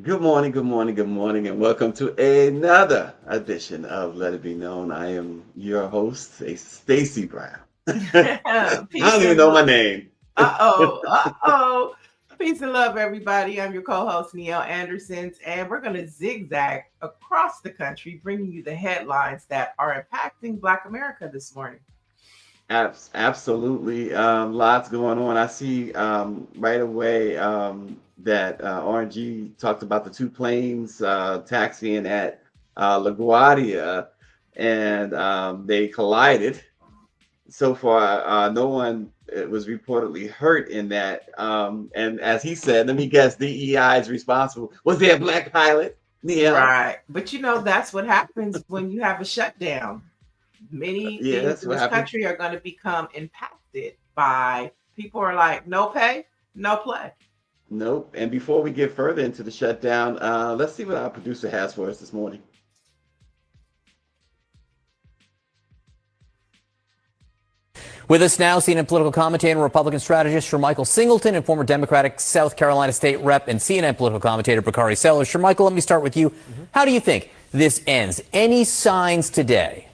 Good morning, good morning, good morning, and welcome to another edition of Let It Be Known. I am your host, Stacy Brown. I Peace don't even and know my name. uh-oh. Peace and love, everybody. I'm your co-host, Niele Andersons, and we're going to zigzag across the country, bringing you the headlines that are impacting Black America this morning. Absolutely, lots going on. I see right away that RNG talked about the two planes taxiing at LaGuardia, and they collided. So far, no one was reportedly hurt in that. And as he said, let me guess, DEI is responsible. Was there a black pilot, Neil? Right. But that's what happens when you have a shutdown. Many Yeah, things that's in what this happened. country are going to become impacted by people are like, no pay, no play. Nope. And before we get further into the shutdown, let's see what our producer has for us this morning. With us now, CNN political commentator and Republican strategist Shermichael Singleton and former Democratic South Carolina state rep and CNN political commentator Bakari Sellers. Shermichael, let me start with you. How do you think this ends? Any signs today?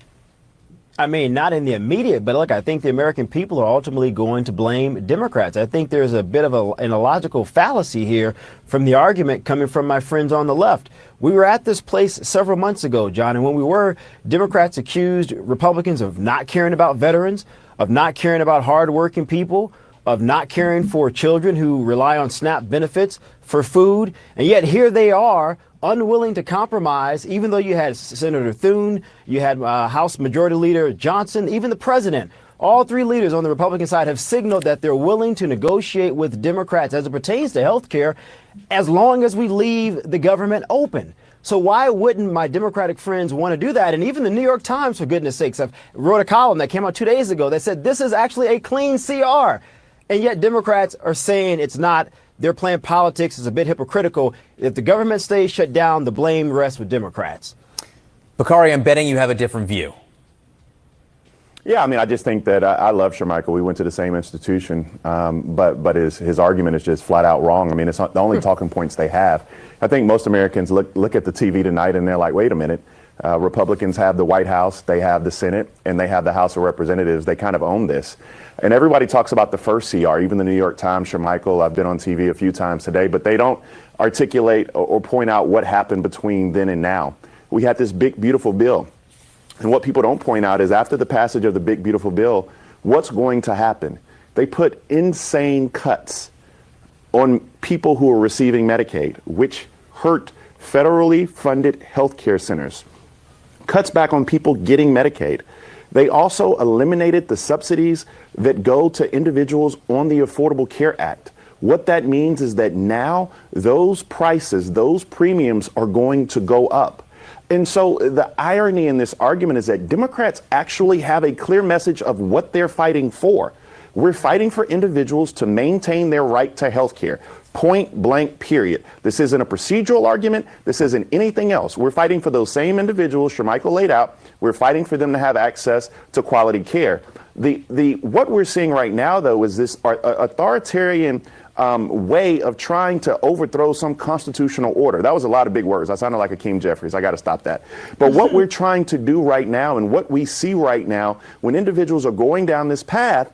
I mean, not in the immediate, but look, I think the American people are ultimately going to blame Democrats. I think there's a bit of an illogical fallacy here from the argument coming from my friends on the left. We were at this place several months ago, John, and when we were, Democrats accused Republicans of not caring about veterans, of not caring about hardworking people, of not caring for children who rely on SNAP benefits for food. And yet here they are, unwilling to compromise, even though you had Senator Thune, you had House Majority Leader Johnson, even the president. All three leaders on the Republican side have signaled that they're willing to negotiate with Democrats as it pertains to health care, as long as we leave the government open. So why wouldn't my Democratic friends want to do that? And even the New York Times, for goodness sakes, wrote a column that came out 2 days ago that said this is actually a clean CR. And yet Democrats are saying it's not. They're playing politics. It's a bit hypocritical. If the government stays shut down, the blame rests with Democrats. Bakari, I'm betting you have a different view. Yeah, I mean, I just think that I love Shermichael. We went to the same institution, but his argument is just flat out wrong. I mean, it's not the only talking points they have. I think most Americans look at the TV tonight and they're like, wait a minute. Republicans have the White House, they have the Senate, and they have the House of Representatives. They kind of own this. And everybody talks about the first CR, even the New York Times, Shermichael. I've been on TV a few times today, but they don't articulate or point out what happened between then and now. We had this big, beautiful bill. And what people don't point out is after the passage of the big, beautiful bill, what's going to happen? They put insane cuts on people who are receiving Medicaid, which hurt federally funded health care centers. Cuts back on people getting Medicaid. They also eliminated the subsidies that go to individuals on the Affordable Care Act. What that means is that now those prices, those premiums are going to go up. And so the irony in this argument is that Democrats actually have a clear message of what they're fighting for. We're fighting for individuals to maintain their right to health care. Point blank, period. This isn't a procedural argument. This isn't anything else. We're fighting for those same individuals Shermichael laid out. We're fighting for them to have access to quality care. What we're seeing right now, though, is this authoritarian way of trying to overthrow some constitutional order. That was a lot of big words. I sounded like Hakeem Jeffries. I got to stop that. But what we're trying to do right now and what we see right now when individuals are going down this path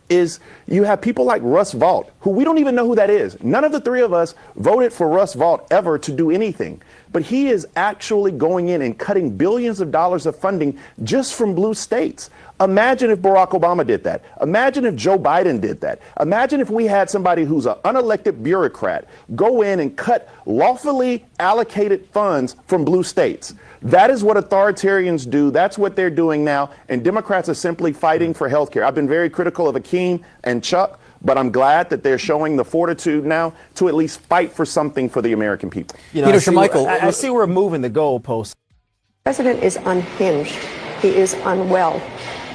is you have people like Russ Vought, who we don't even know who that is. None of the three of us voted for Russ Vought ever to do anything. But he is actually going in and cutting billions of dollars of funding just from blue states. Imagine if Barack Obama did that. Imagine if Joe Biden did that. Imagine if we had somebody who's an unelected bureaucrat go in and cut lawfully allocated funds from blue states. That is what authoritarians do. That's what they're doing now. And Democrats are simply fighting for health care. I've been very critical of Akeem and Chuck, but I'm glad that they're showing the fortitude now to at least fight for something for the American people. Shermichael, I see we're moving the goalposts. The president is unhinged. He is unwell.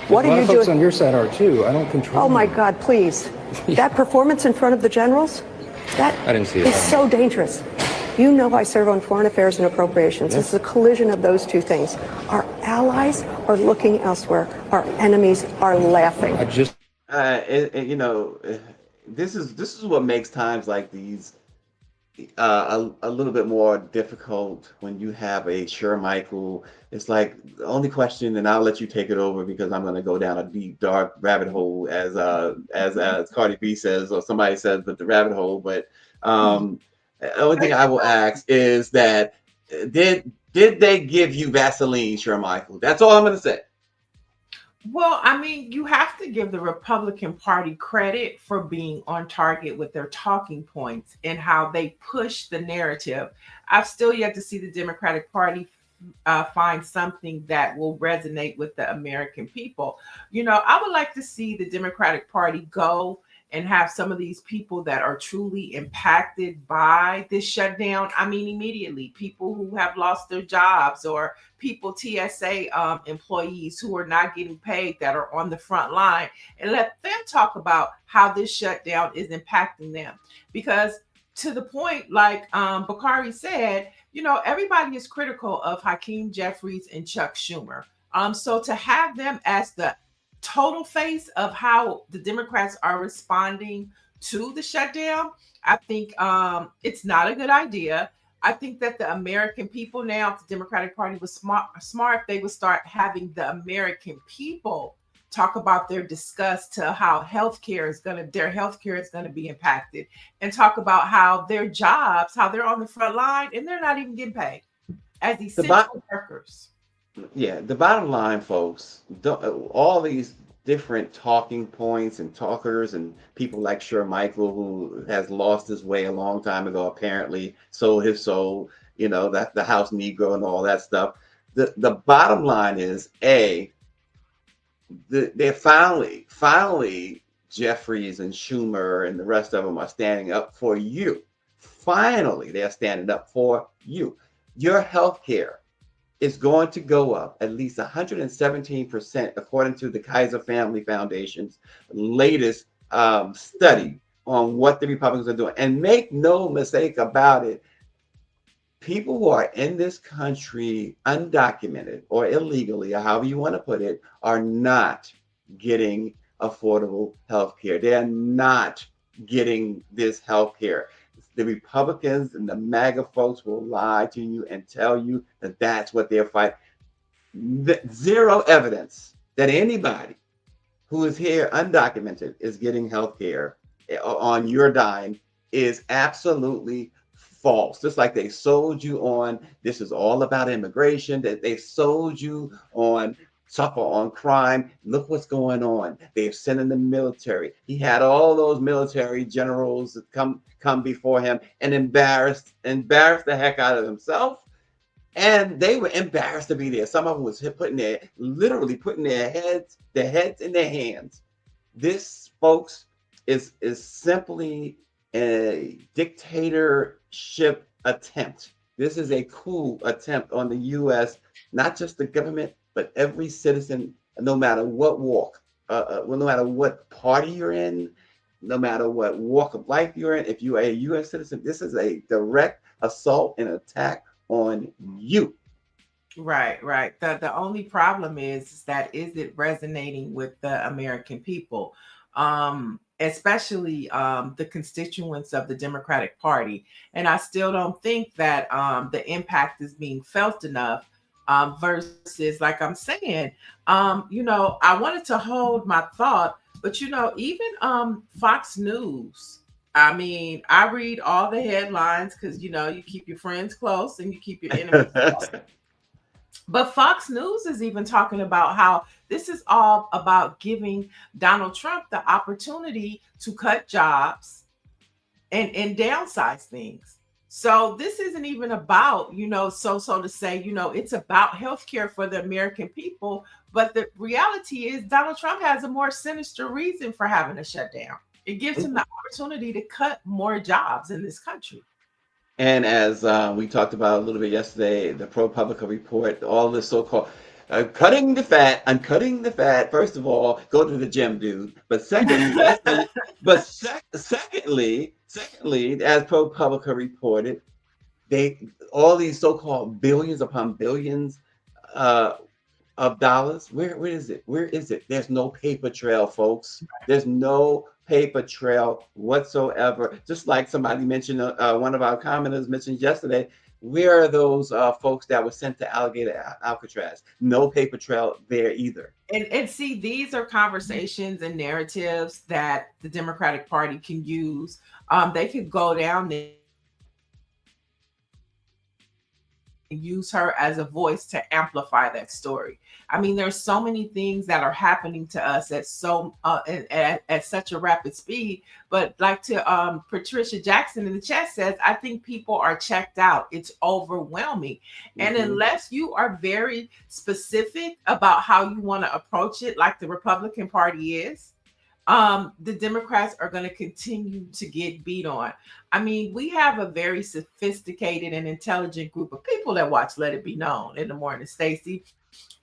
What are you doing? A lot of folks on your side are too. I don't control. Oh my God, please. That performance in front of the generals, I didn't see it. is so dangerous. You know I serve on foreign affairs and appropriations. Yes. It's the collision of those two things. Our allies are looking elsewhere. Our enemies are laughing. This is what makes times like these a little bit more difficult when you have a Michael. It's like the only question, and I'll let you take it over because I'm going to go down a deep dark rabbit hole, as Cardi B says, or somebody says, but the rabbit hole. But the only thing I will ask is that did they give you Vaseline, Michael? That's all I'm going to say. Well, I mean, you have to give the Republican Party credit for being on target with their talking points and how they push the narrative. I've still yet to see the Democratic Party find something that will resonate with the American people. I would like to see the Democratic Party go and have some of these people that are truly impacted by this shutdown. I mean, immediately, people who have lost their jobs or people, TSA employees who are not getting paid that are on the front line, and let them talk about how this shutdown is impacting them. Because to the point, like Bakari said, everybody is critical of Hakeem Jeffries and Chuck Schumer. So to have them as the total face of how the Democrats are responding to the shutdown, I think it's not a good idea. I think that the American people now, if the Democratic Party was smart, they would start having the American people talk about their disgust to how their healthcare is going to be impacted, and talk about how their jobs, how they're on the front line and they're not even getting paid as essential workers. Yeah, the bottom line, folks, all these different talking points and talkers and people like Michael, who has lost his way a long time ago, apparently sold his soul, that the house Negro and all that stuff. The bottom line is, they're finally Jeffries and Schumer and the rest of them are standing up for you. Finally, they're standing up for you. Your health care is going to go up at least 117%, according to the Kaiser Family Foundation's latest study on what the Republicans are doing. And make no mistake about it, people who are in this country undocumented or illegally, or however you want to put it, are not getting affordable health care. They're not getting this health care. The Republicans and the MAGA folks will lie to you and tell you that that's what they're fighting. Zero evidence that anybody who is here undocumented is getting health care on your dime is absolutely false. Just like they sold you on this is all about immigration, that they sold you on suffer on crime. Look what's going on. They've sent in the military. He had all those military generals come before him and embarrassed the heck out of himself. And they were embarrassed to be there. Some of them was literally putting their heads in their hands. This, folks, is simply a dictatorship attempt. This is a coup attempt on the U.S., not just the government, but every citizen, no matter what walk, no matter what party you're in, no matter what walk of life you're in. If you are a U.S. citizen, this is a direct assault and attack on you. Right. The only problem is that is it resonating with the American people, especially the constituents of the Democratic Party. And I still don't think that the impact is being felt enough. Versus, like I'm saying, I wanted to hold my thought, but even Fox News. I mean, I read all the headlines because you keep your friends close and you keep your enemies close. But Fox News is even talking about how this is all about giving Donald Trump the opportunity to cut jobs and downsize things. So this isn't even about, so to say, it's about healthcare for the American people. But the reality is Donald Trump has a more sinister reason for having a shutdown. It gives him the opportunity to cut more jobs in this country. And as we talked about a little bit yesterday, the ProPublica report, all this so-called cutting the fat. I'm cutting the fat. First of all, go to the gym, dude. But secondly, secondly, as ProPublica reported, all these so-called billions upon billions of dollars. Where is it? Where is it? There's no paper trail, folks. There's no paper trail whatsoever. Just like somebody mentioned, one of our commenters mentioned yesterday, where are those folks that were sent to Alcatraz? No paper trail there either. And see, these are conversations and narratives that the Democratic Party can use. They could go down there and use her as a voice to amplify that story. I mean, there's so many things that are happening to us at such a rapid speed. But like to Patricia Jackson in the chat says, I think people are checked out. It's overwhelming. And unless you are very specific about how you want to approach it, like the Republican Party is, the Democrats are going to continue to get beat on. I mean, we have a very sophisticated and intelligent group of people that watch Let It Be Known in the morning, Stacy.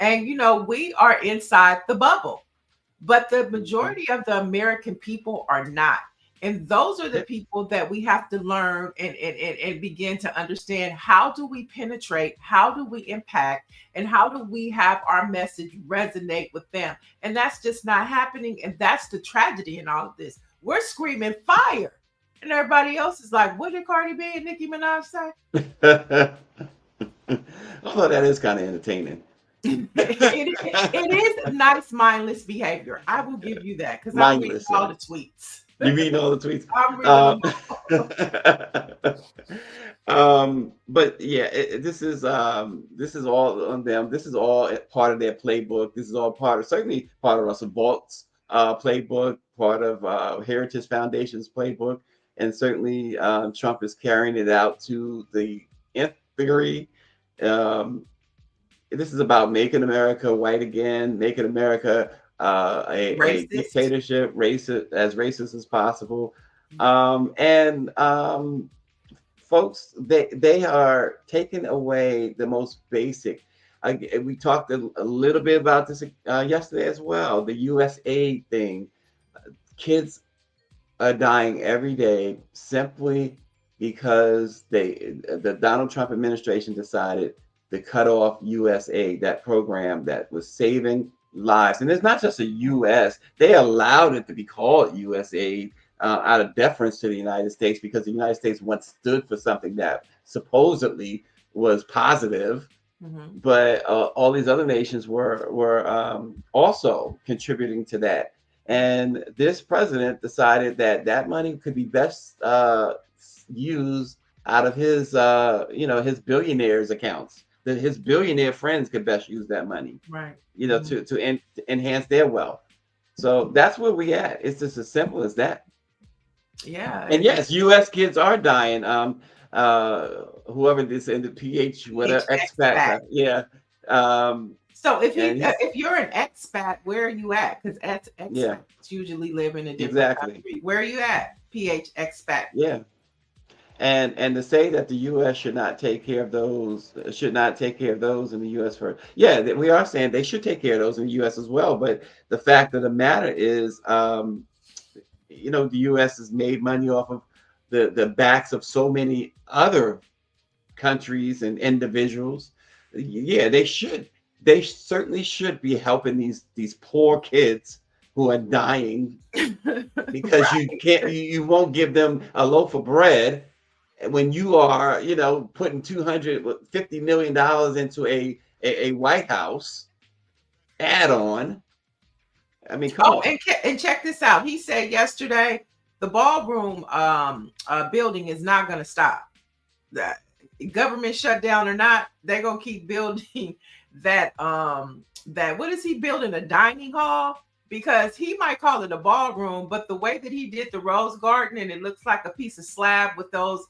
And, you know, we are inside the bubble, but the majority of the American people are not. And those are the people that we have to learn and begin to understand. How do we penetrate? How do we impact? And how do we have our message resonate with them? And that's just not happening. And that's the tragedy in all of this. We're screaming fire. And everybody else is like, what did Cardi B and Nicki Minaj say? Although that is kind of entertaining. it is nice, mindless behavior. I will give you that, because I'm reading all the tweets. You read all the tweets. But yeah, this is all on them. This is all part of their playbook. This is all certainly part of Russell Balt's playbook, part of Heritage Foundation's playbook, and certainly Trump is carrying it out to the nth degree. This is about making America white again, making America a dictatorship, as racist as possible. Folks, they are taking away the most basic. We talked a little bit about this yesterday as well. The USAID thing. Kids are dying every day simply because the Donald Trump administration decided to cut off USAID, that program that was saving lives. And it's not just a U.S. They allowed it to be called USAID out of deference to the United States, because the United States once stood for something that supposedly was positive. But all these other nations were also contributing to that. And this president decided that money could be best used out of his his billionaires' accounts. That his billionaire friends could best use that money, right? To enhance their wealth. So that's where we at. It's just as simple as that. Yeah. And yes, U.S. kids are dying. Whoever this in the whatever expat, yeah. So if you're an expat, where are you at? Because expats usually live in a different country. Where are you at? expat. Yeah. And to say that the U.S. should not take care of those in the U.S. first. Yeah, we are saying they should take care of those in the U.S. as well. But the fact of the matter is, the U.S. has made money off of the backs of so many other countries and individuals. Yeah, they should. They certainly should be helping these poor kids who are dying because you won't give them a loaf of bread when you are, putting $250 million into a White House add-on. I mean, come on. And check this out. He said yesterday, the ballroom building is not going to stop. That government shutdown or not, they're going to keep building that. What is he building? A dining hall? Because he might call it a ballroom, but the way that he did the rose garden, and it looks like a piece of slab with those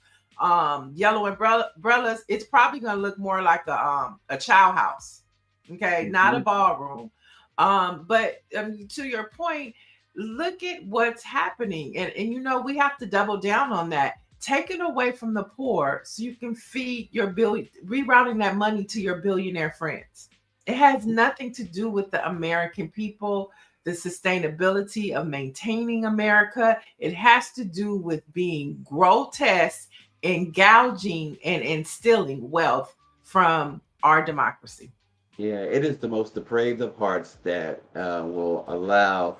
yellow umbrellas, it's probably going to look more like a child house. Okay, not a ballroom. But to your point, look at what's happening, and we have to double down on that. Taking away from the poor so you can feed rerouting that money to your billionaire friends. It has nothing to do with the American people, the sustainability of maintaining America. It has to do with being grotesque and gouging and instilling wealth from our democracy. Yeah, it is the most depraved of hearts that will allow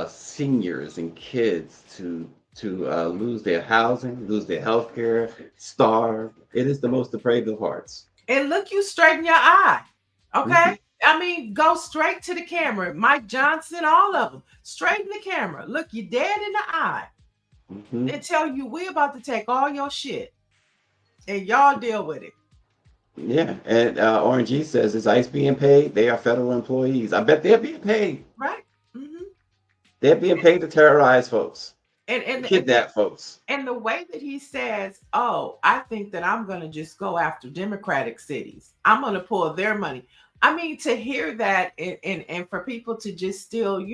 seniors and kids to lose their housing, lose their health care, starve. It is the most depraved of hearts. And look you straight in your eye. Hmm. Okay? I mean, go straight to the camera. Mike Johnson, all of them. Straight in the camera. Look you dead in the eye. Hmm. And tell you we about to take all your shit. And y'all deal with it. Yeah, and RNG says, is ICE being paid? They are federal employees. I bet they're being paid. Right? Mm-hmm. They're being paid to terrorize folks, And to and and the, kidnap folks. and the way that he says, "Oh, I think that I'm going to just go after Democratic cities. I'm going to pull their money." I mean, to hear that and for people to just still,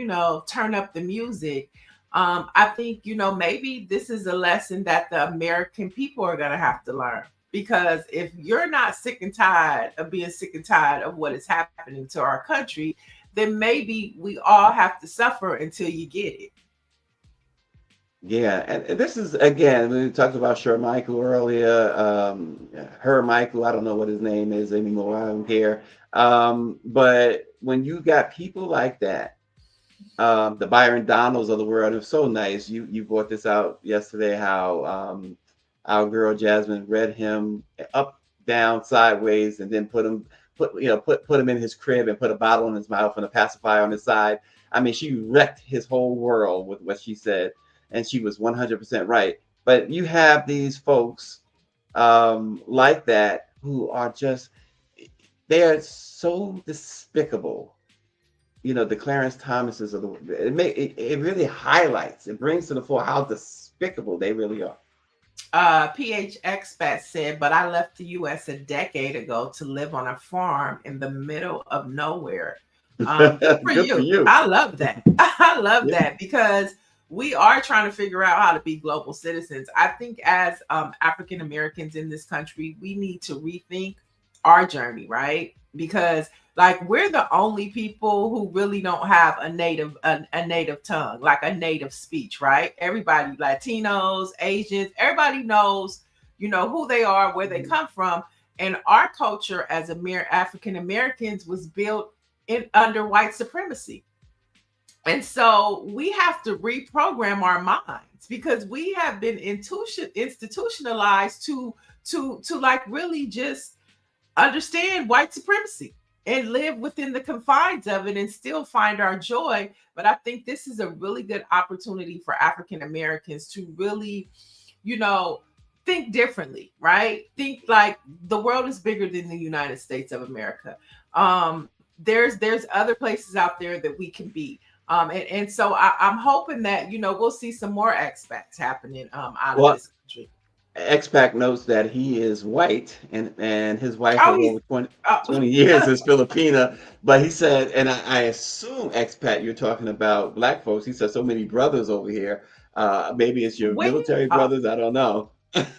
turn up the music, I think, maybe this is a lesson that the American people are going to have to learn. Because if you're not sick and tired of being sick and tired of what is happening to our country, then maybe we all have to suffer until you get it. Yeah, and this is again, we talked about Sher Michael earlier. Her Michael, I don't know what his name is anymore. I don't care. But when you got people like that, the Byron Donalds of the world, it's so nice. You brought this out yesterday. How our girl Jasmine read him up, down, sideways, and then put him in his crib and put a bottle in his mouth and a pacifier on his side. I mean, she wrecked his whole world with what she said, and she was 100% right. But you have these folks like that who are just, they are so despicable. The Clarence Thomases of the world. It really highlights, it brings to the fore how despicable they really are. PH Expat said, but I left the US a decade ago to live on a farm in the middle of nowhere. Good for Good for you. you. I love that. I love Yeah. that because we are trying to figure out how to be global citizens. I think as African Americans in this country, we need to rethink our journey, right? Because like we're the only people who really don't have a native tongue, like a native speech, right? Everybody, Latinos, Asians, everybody knows, who they are, where they come from, and our culture as African Americans was built in under white supremacy. And so we have to reprogram our minds because we have been institutionalized to like really just understand white supremacy and live within the confines of it and still find our joy. But I think this is a really good opportunity for African Americans to really, you know, think differently, right? Think like the world is bigger than the United States of America. There's other places out there that we can be. And so I'm hoping that, we'll see some more expats happening out of Well, this country. Expac notes that he is white and his wife Oh, of he's over 20, oh, 20 years is Filipina. But he said, and I assume, Expat, you're talking about black folks. He said so many brothers over here. Maybe it's your when military brothers. I don't know.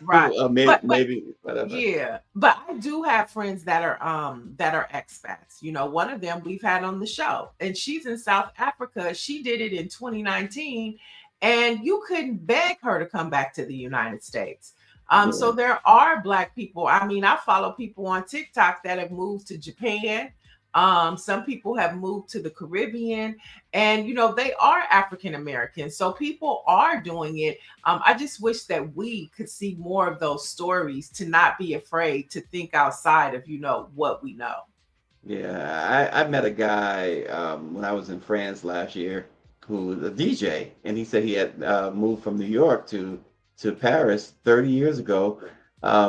right. But Maybe whatever. yeah, but I do have friends that are expats. One of them we've had on the show, and she's in South Africa. She did it in 2019, and you couldn't beg her to come back to the United States. So Yeah. there are black people. I mean, I follow people on TikTok that have moved to Japan. Some people have moved to the Caribbean, and they are African Americans. So people are doing it. I just wish that we could see more of those stories to not be afraid to think outside of what we know. Yeah, I met a guy when I was in France last year who was a DJ, and he said he had moved from New York to Paris 30 years ago.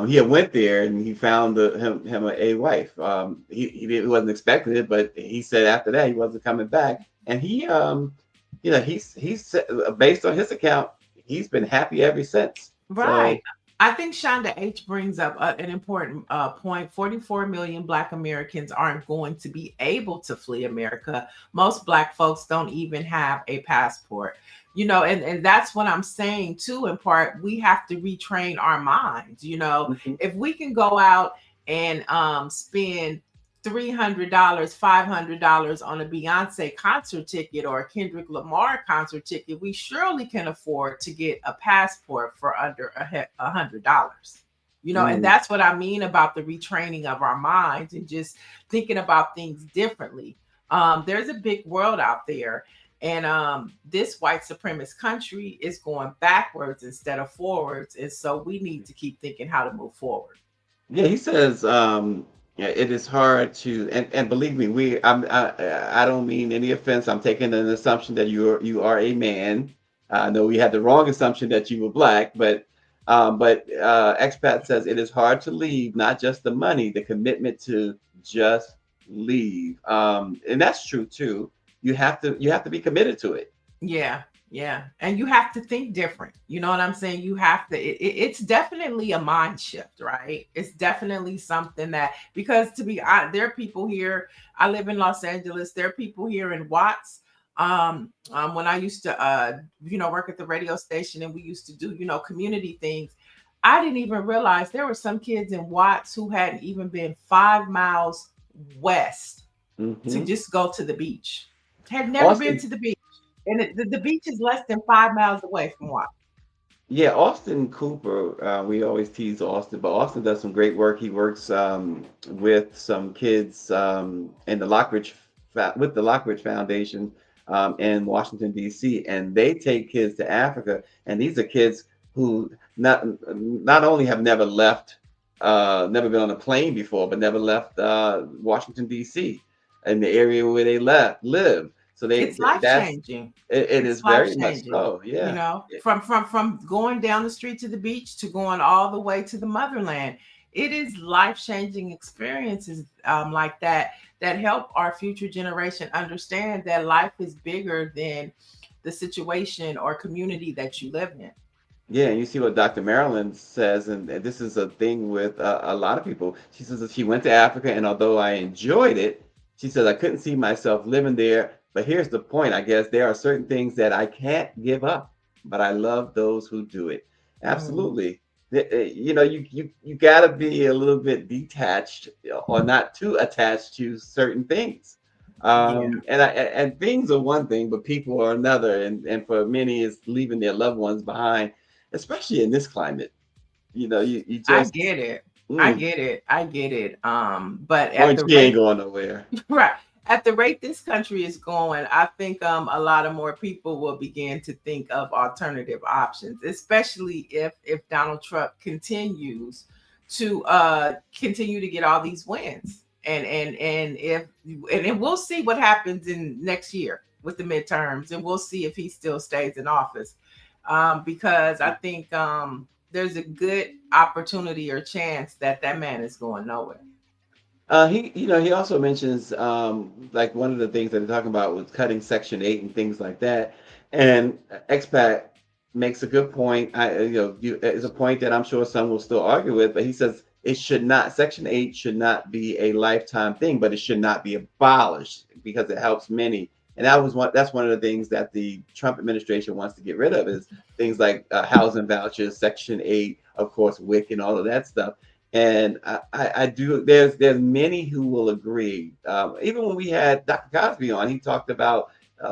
He had went there and he found him a wife. He wasn't expecting it, but he said after that he wasn't coming back. And he's based on his account, he's been happy ever since. Right. So I think Shonda H brings up an important point. 44 million Black Americans aren't going to be able to flee America. Most Black folks don't even have a passport. And that's what I'm saying too, in part, we have to retrain our minds. mhm. If we can go out and spend $300, $500 on a Beyonce concert ticket or a Kendrick Lamar concert ticket, we surely can afford to get a passport for under $100. And that's what I mean about the retraining of our minds and just thinking about things differently. There's a big world out there, and this white supremacist country is going backwards instead of forwards, and so we need to keep thinking how to move forward. Yeah, he says yeah, it is hard to, and believe me, I don't mean any offense. I'm taking an assumption that you are a man. I know we had the wrong assumption that you were black, but expat says it is hard to leave, not just the money, the commitment to just leave. And that's true too. You have to be committed to it. Yeah, yeah. And you have to think different. You know what I'm saying? You have to, it's definitely a mind shift, right? It's definitely something that, because to be honest, there are people here. I live in Los Angeles. There are people here in Watts. When I used to, work at the radio station and we used to do, community things, I didn't even realize there were some kids in Watts who hadn't even been 5 miles west to Hmm. just go to the beach. Had never been Austin, to the beach. And the beach is less than 5 miles away from what? yeah, Austin Cooper. We always tease Austin, but Austin does some great work. He works with some kids in the with the Lockridge Foundation in Washington D.C. and they take kids to Africa. And these are kids who not only have never been on a plane before, but never left Washington D.C. in the area where they live. So It's life that's changing. it It's is life very much changing. so. Yeah. From going down the street to the beach to going all the way to the motherland. It is life changing experiences like that help our future generation understand that life is bigger than the situation or community that you live in. Yeah, and you see what Dr. Marilyn says, and this is a thing with a lot of people. She says that she went to Africa, and although I enjoyed it, she says I couldn't see myself living there. But here's the point, I guess there are certain things that I can't give up, but I love those who do it. Mm, Absolutely. You got to be a little bit detached or not too attached to certain things. yeah. And things are one thing, but people are another. And for many, it's leaving their loved ones behind, especially in this climate. You I just, get it. I mm, get it. I get it. But at point the she ain't rate going nowhere. right. At the rate this country is going, I think a lot of more people will begin to think of alternative options, especially if Donald Trump continues to continue to get all these wins. And then we'll see what happens in next year with the midterms, and we'll see if he still stays in office. Because I think there's a good opportunity or chance that that man is going nowhere. He also mentions like one of the things that they're talking about was cutting Section 8 and things like that. And expat makes a good point. It's a point that I'm sure some will still argue with, but he says it should not, Section 8 should not be a lifetime thing, but it should not be abolished because it helps many. And that's one of the things that the Trump administration wants to get rid of is things like housing vouchers, Section 8, of course, WIC and all of that stuff. And I do. There's many who will agree. Even when we had Dr. Cosby on, he talked about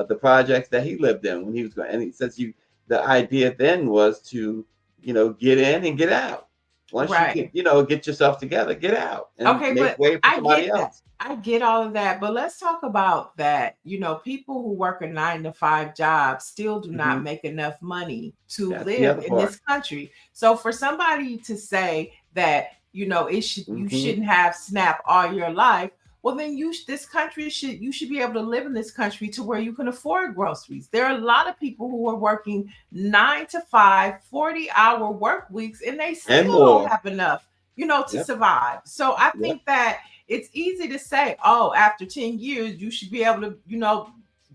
the projects that he lived in when he was going. And he says the idea then was to get in and get out. Once you Right. get yourself together, get out and Okay, make but way for I somebody get that. else. I get all of that, but let's talk about that. People who work a 9 to 5 job still do not Hmm. make enough money to That's the live other in part. this country. So for somebody to say that, you Hmm. shouldn't have SNAP all your life, well then this country you should be able to live in this country to where you can afford groceries. There are a lot of people who are working 9 to 5, 40-hour work weeks, and they And still don't more. have enough, to Yep. survive. So I Yep. think that it's easy to say, oh, after 10 years, you should be able to,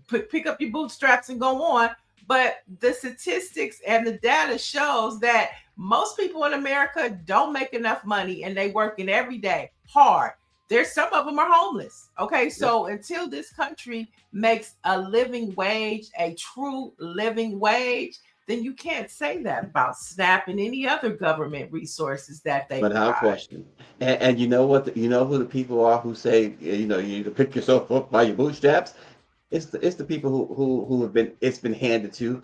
pick up your bootstraps and go on. But the statistics and the data shows that most people in America don't make enough money and they working every day hard. There's some of them are homeless. Okay. Yep. So until this country makes a living wage, a true living wage, then you can't say that about SNAP and any other government resources that they Without provide. question. And you know what? You know who the people are who say, you need to pick yourself up by your bootstraps. It's the people who have been it's been handed to.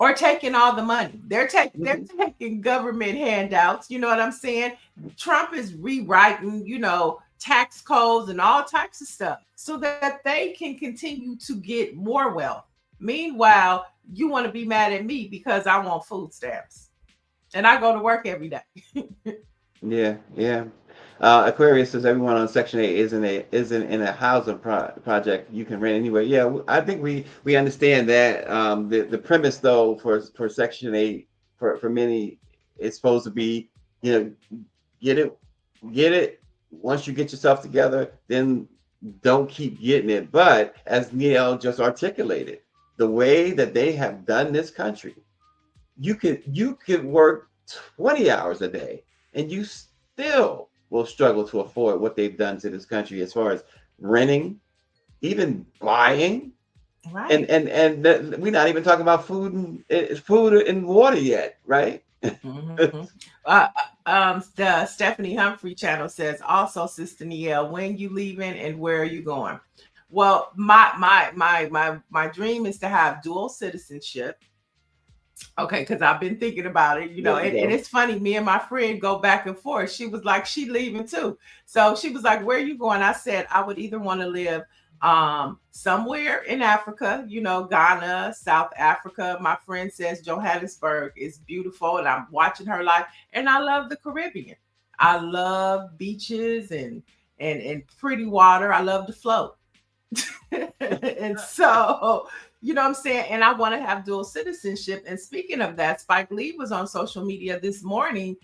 or taking all the money. They're taking government handouts. You know what I'm saying? Trump is rewriting, tax codes and all types of stuff so that they can continue to get more wealth. Meanwhile, you want to be mad at me because I want food stamps and I go to work every day. Yeah, yeah. Aquarius says everyone on Section 8 isn't in a housing project you can rent anywhere. Yeah, I think we understand that. The premise though for Section 8 for many is supposed to be, get it. Once you get yourself together, then don't keep getting it. But as Niele just articulated, the way that they have done this country, you could work 20 hours a day and you still will struggle to afford what they've done to this country as far as renting, even buying, Right. and we're not even talking about food and water yet, right? Mhm. The Stephanie Humphrey channel says also, Sister Niele, when you leaving and where are you going? Well, my dream is to have dual citizenship. Okay, because I've been thinking about it, and it's funny. Me and my friend go back and forth. She was like, she leaving too. So she was like, where are you going? I said, I would either want to live somewhere in Africa, Ghana, South Africa. My friend says Johannesburg is beautiful and I'm watching her life. And I love the Caribbean. I love beaches and pretty water. I love to float. And so, you know what I'm saying? And I want to have dual citizenship. And speaking of that, Spike Lee was on social media this morning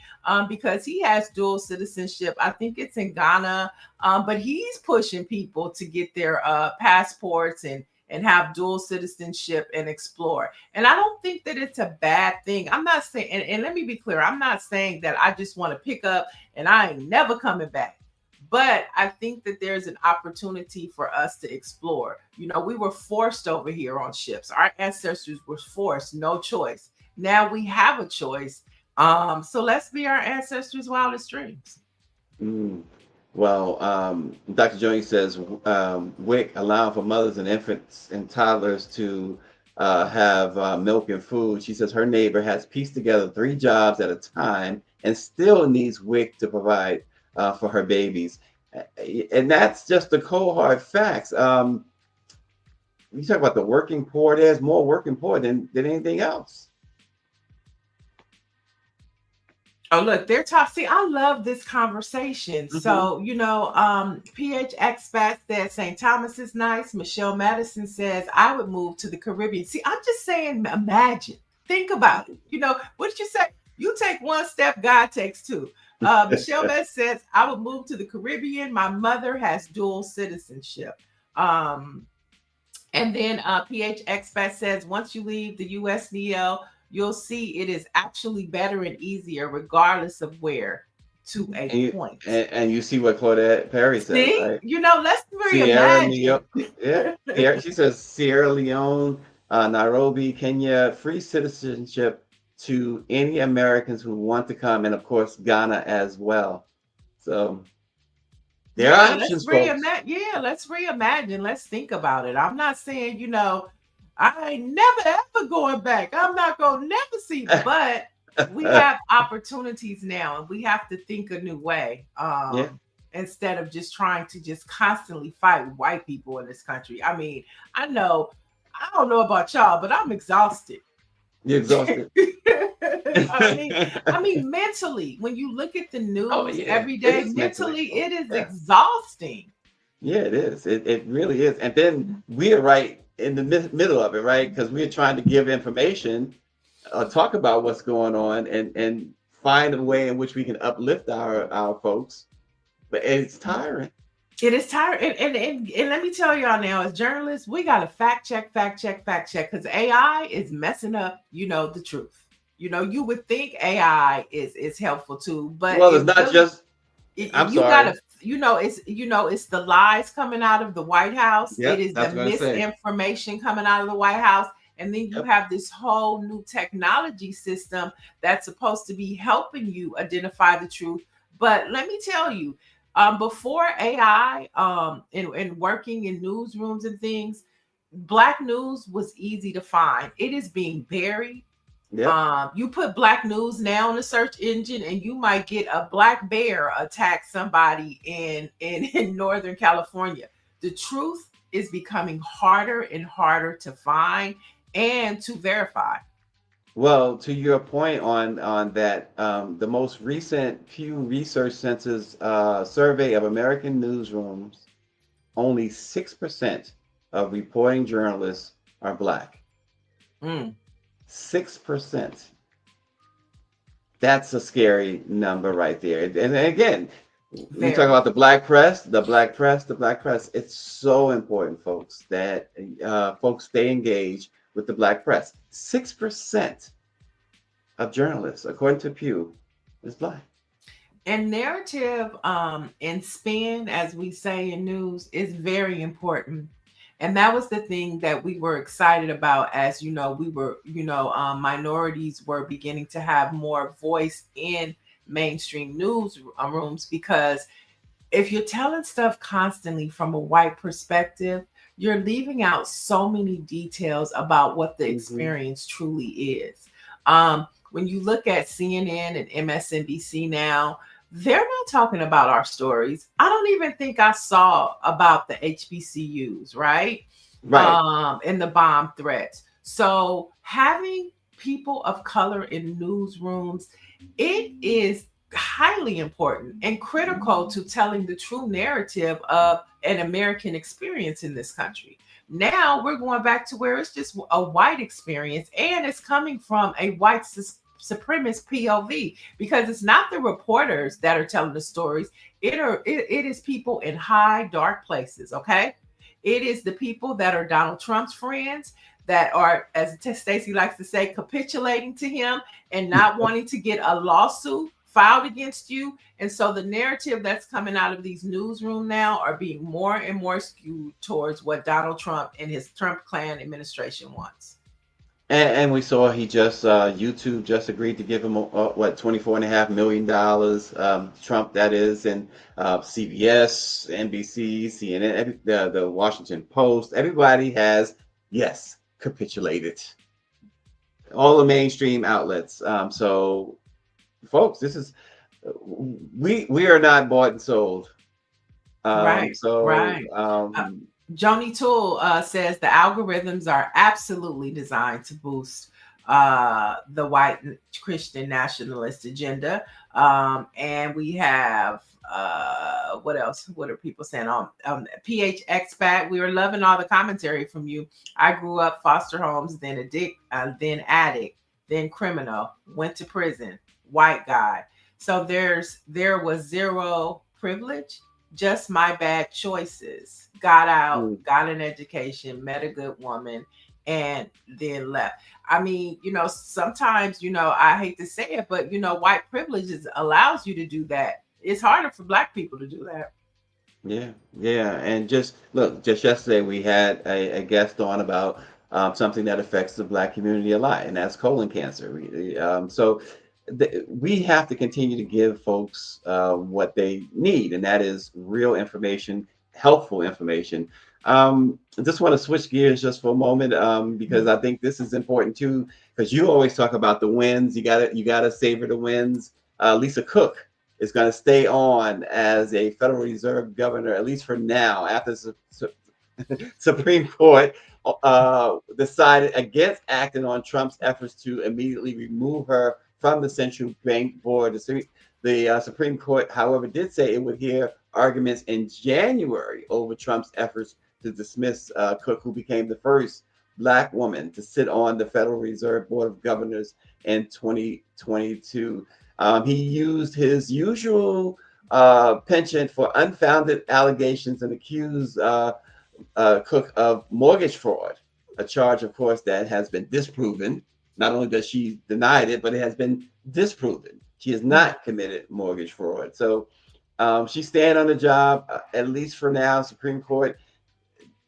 because he has dual citizenship. I think it's in Ghana, but he's pushing people to get their passports and have dual citizenship and explore. And I don't think that it's a bad thing. I'm not saying, and let me be clear, I'm not saying that I just want to pick up and I ain't never coming back. But I think that there's an opportunity for us to explore. We were forced over here on ships. Our ancestors were forced, no choice. Now we have a choice. So let's be our ancestors' wildest dreams. Well, Dr. Jones says WIC allowing for mothers and infants and toddlers to have milk and food. She says her neighbor has pieced together 3 jobs at a time and still needs WIC to provide for her babies. And that's just the cold hard facts. You talk about the working poor, there's more working poor than anything else. Oh, look, they're tough. See, I love this conversation. Mm-hmm. So, PH Expat says St. Thomas is nice. Michelle Madison says, I would move to the Caribbean. See, I'm just saying, imagine, think about it. What did you say? You take one step, God takes 2. Michelle Beth says, I would move to the Caribbean. My mother has dual citizenship. And then PH Expat says, once you leave the U.S., Niele, you'll see it is actually better and easier, regardless of where, to a point. And you see what Claudette Perry says, see? right? Let's reimagine. Yeah, she says Sierra Leone, Nairobi, Kenya, free citizenship to any Americans who want to come, and of course Ghana as well. So there are options, folks. Let's reimagine. Let's think about it. I'm not saying, I ain't never ever going back. I'm not gonna never see, but we have opportunities now, and we have to think a new way. Instead of just trying to just constantly fight white people in this country. I mean, I don't know about y'all, but I'm exhausted. You're exhausted. I mean, mentally, when you look at the news every day, mentally, it is exhausting. Yeah, it is. It really is. And then we're right in the middle of it, right? Because we're trying to give information, talk about what's going on, and find a way in which we can uplift our folks. But it's tiring. It is tiring. And let me tell y'all now, as journalists, we got to fact check, because AI is messing up, the truth. You would think AI is helpful too, but it's not just. I'm sorry. It's the lies coming out of the White House. It is the misinformation coming out of the White House. And then you have this whole new technology system that's supposed to be helping you identify the truth. But let me tell you, before AI and working in newsrooms and things, Black news was easy to find. It is being buried. Yep. You put Black News Now in the search engine, and you might get a black bear attack somebody in Northern California. The truth is becoming harder and harder to find and to verify. Well, to your point on that, the most recent Pew Research Center's survey of American newsrooms, only 6% of reporting journalists are Black. Mm, 6%. That's a scary number right there. And again, we talk very. about the black press, the black press, the black press. It's so important, folks, that folks stay engaged with the black press. 6% of journalists, according to Pew, is Black. And narrative and spin, as we say in news, is very important. And that was the thing that we were excited about. As you know, we were, minorities were beginning to have more voice in mainstream news rooms, because if you're telling stuff constantly from a white perspective, you're leaving out so many details about what the Hmm. experience truly is. When you look at CNN and MSNBC now, they're not talking about our stories. I don't even think I saw about the HBCUs, right? Right. And the bomb threats. So having people of color in newsrooms, it is highly important and critical to telling the true narrative of an American experience in this country. Now we're going back to where it's just a white experience, and it's coming from a white supremacist POV, because it's not the reporters that are telling the stories. It is people in high dark places. Okay, it is the people that are Donald Trump's friends, that are, as Stacy likes to say, capitulating to him and not wanting to get a lawsuit filed against you. And so the narrative that's coming out of these newsroom now are being more and more skewed towards what Donald Trump and his Trump clan administration wants. And we saw he just YouTube just agreed to give him what $24.5 million. Trump, that is, and CBS, NBC, CNN, the Washington Post. Everybody has, yes, capitulated. All the mainstream outlets. So, folks, this is we are not bought and sold. Right, So right. Joni Toole says the algorithms are absolutely designed to boost the white Christian nationalist agenda. And we have what else? What are people saying? PH Expat. We were loving all the commentary from you. I grew up foster homes, then then addict, then criminal, went to prison, white guy. So there was zero privilege, just my bad choices. Got out, mm, got an education, met a good woman, and then left. I mean, sometimes, I hate to say it, but white privilege allows you to do that. It's harder for black people to do that. yeah, yeah, and just look, just yesterday we had a guest on about something that affects the Black community a lot, and that's colon cancer. So we have to continue to give folks what they need, and that is real information, helpful information. I just want to switch gears just for a moment because I think this is important too. Because you always talk about the wins. You gotta savor the wins. Lisa Cook is going to stay on as a Federal Reserve governor, at least for now, after Supreme Court decided against acting on Trump's efforts to immediately remove her from the central bank board. The Supreme Court, however, did say it would hear arguments in January over Trump's efforts to dismiss Cook, who became the first Black woman to sit on the Federal Reserve Board of Governors in 2022. He used his usual penchant for unfounded allegations and accused Cook of mortgage fraud, a charge, of course, that has been disproven. Not only does she denied it, but it has been disproven. She has not committed mortgage fraud. So she's staying on the job, at least for now. Supreme Court,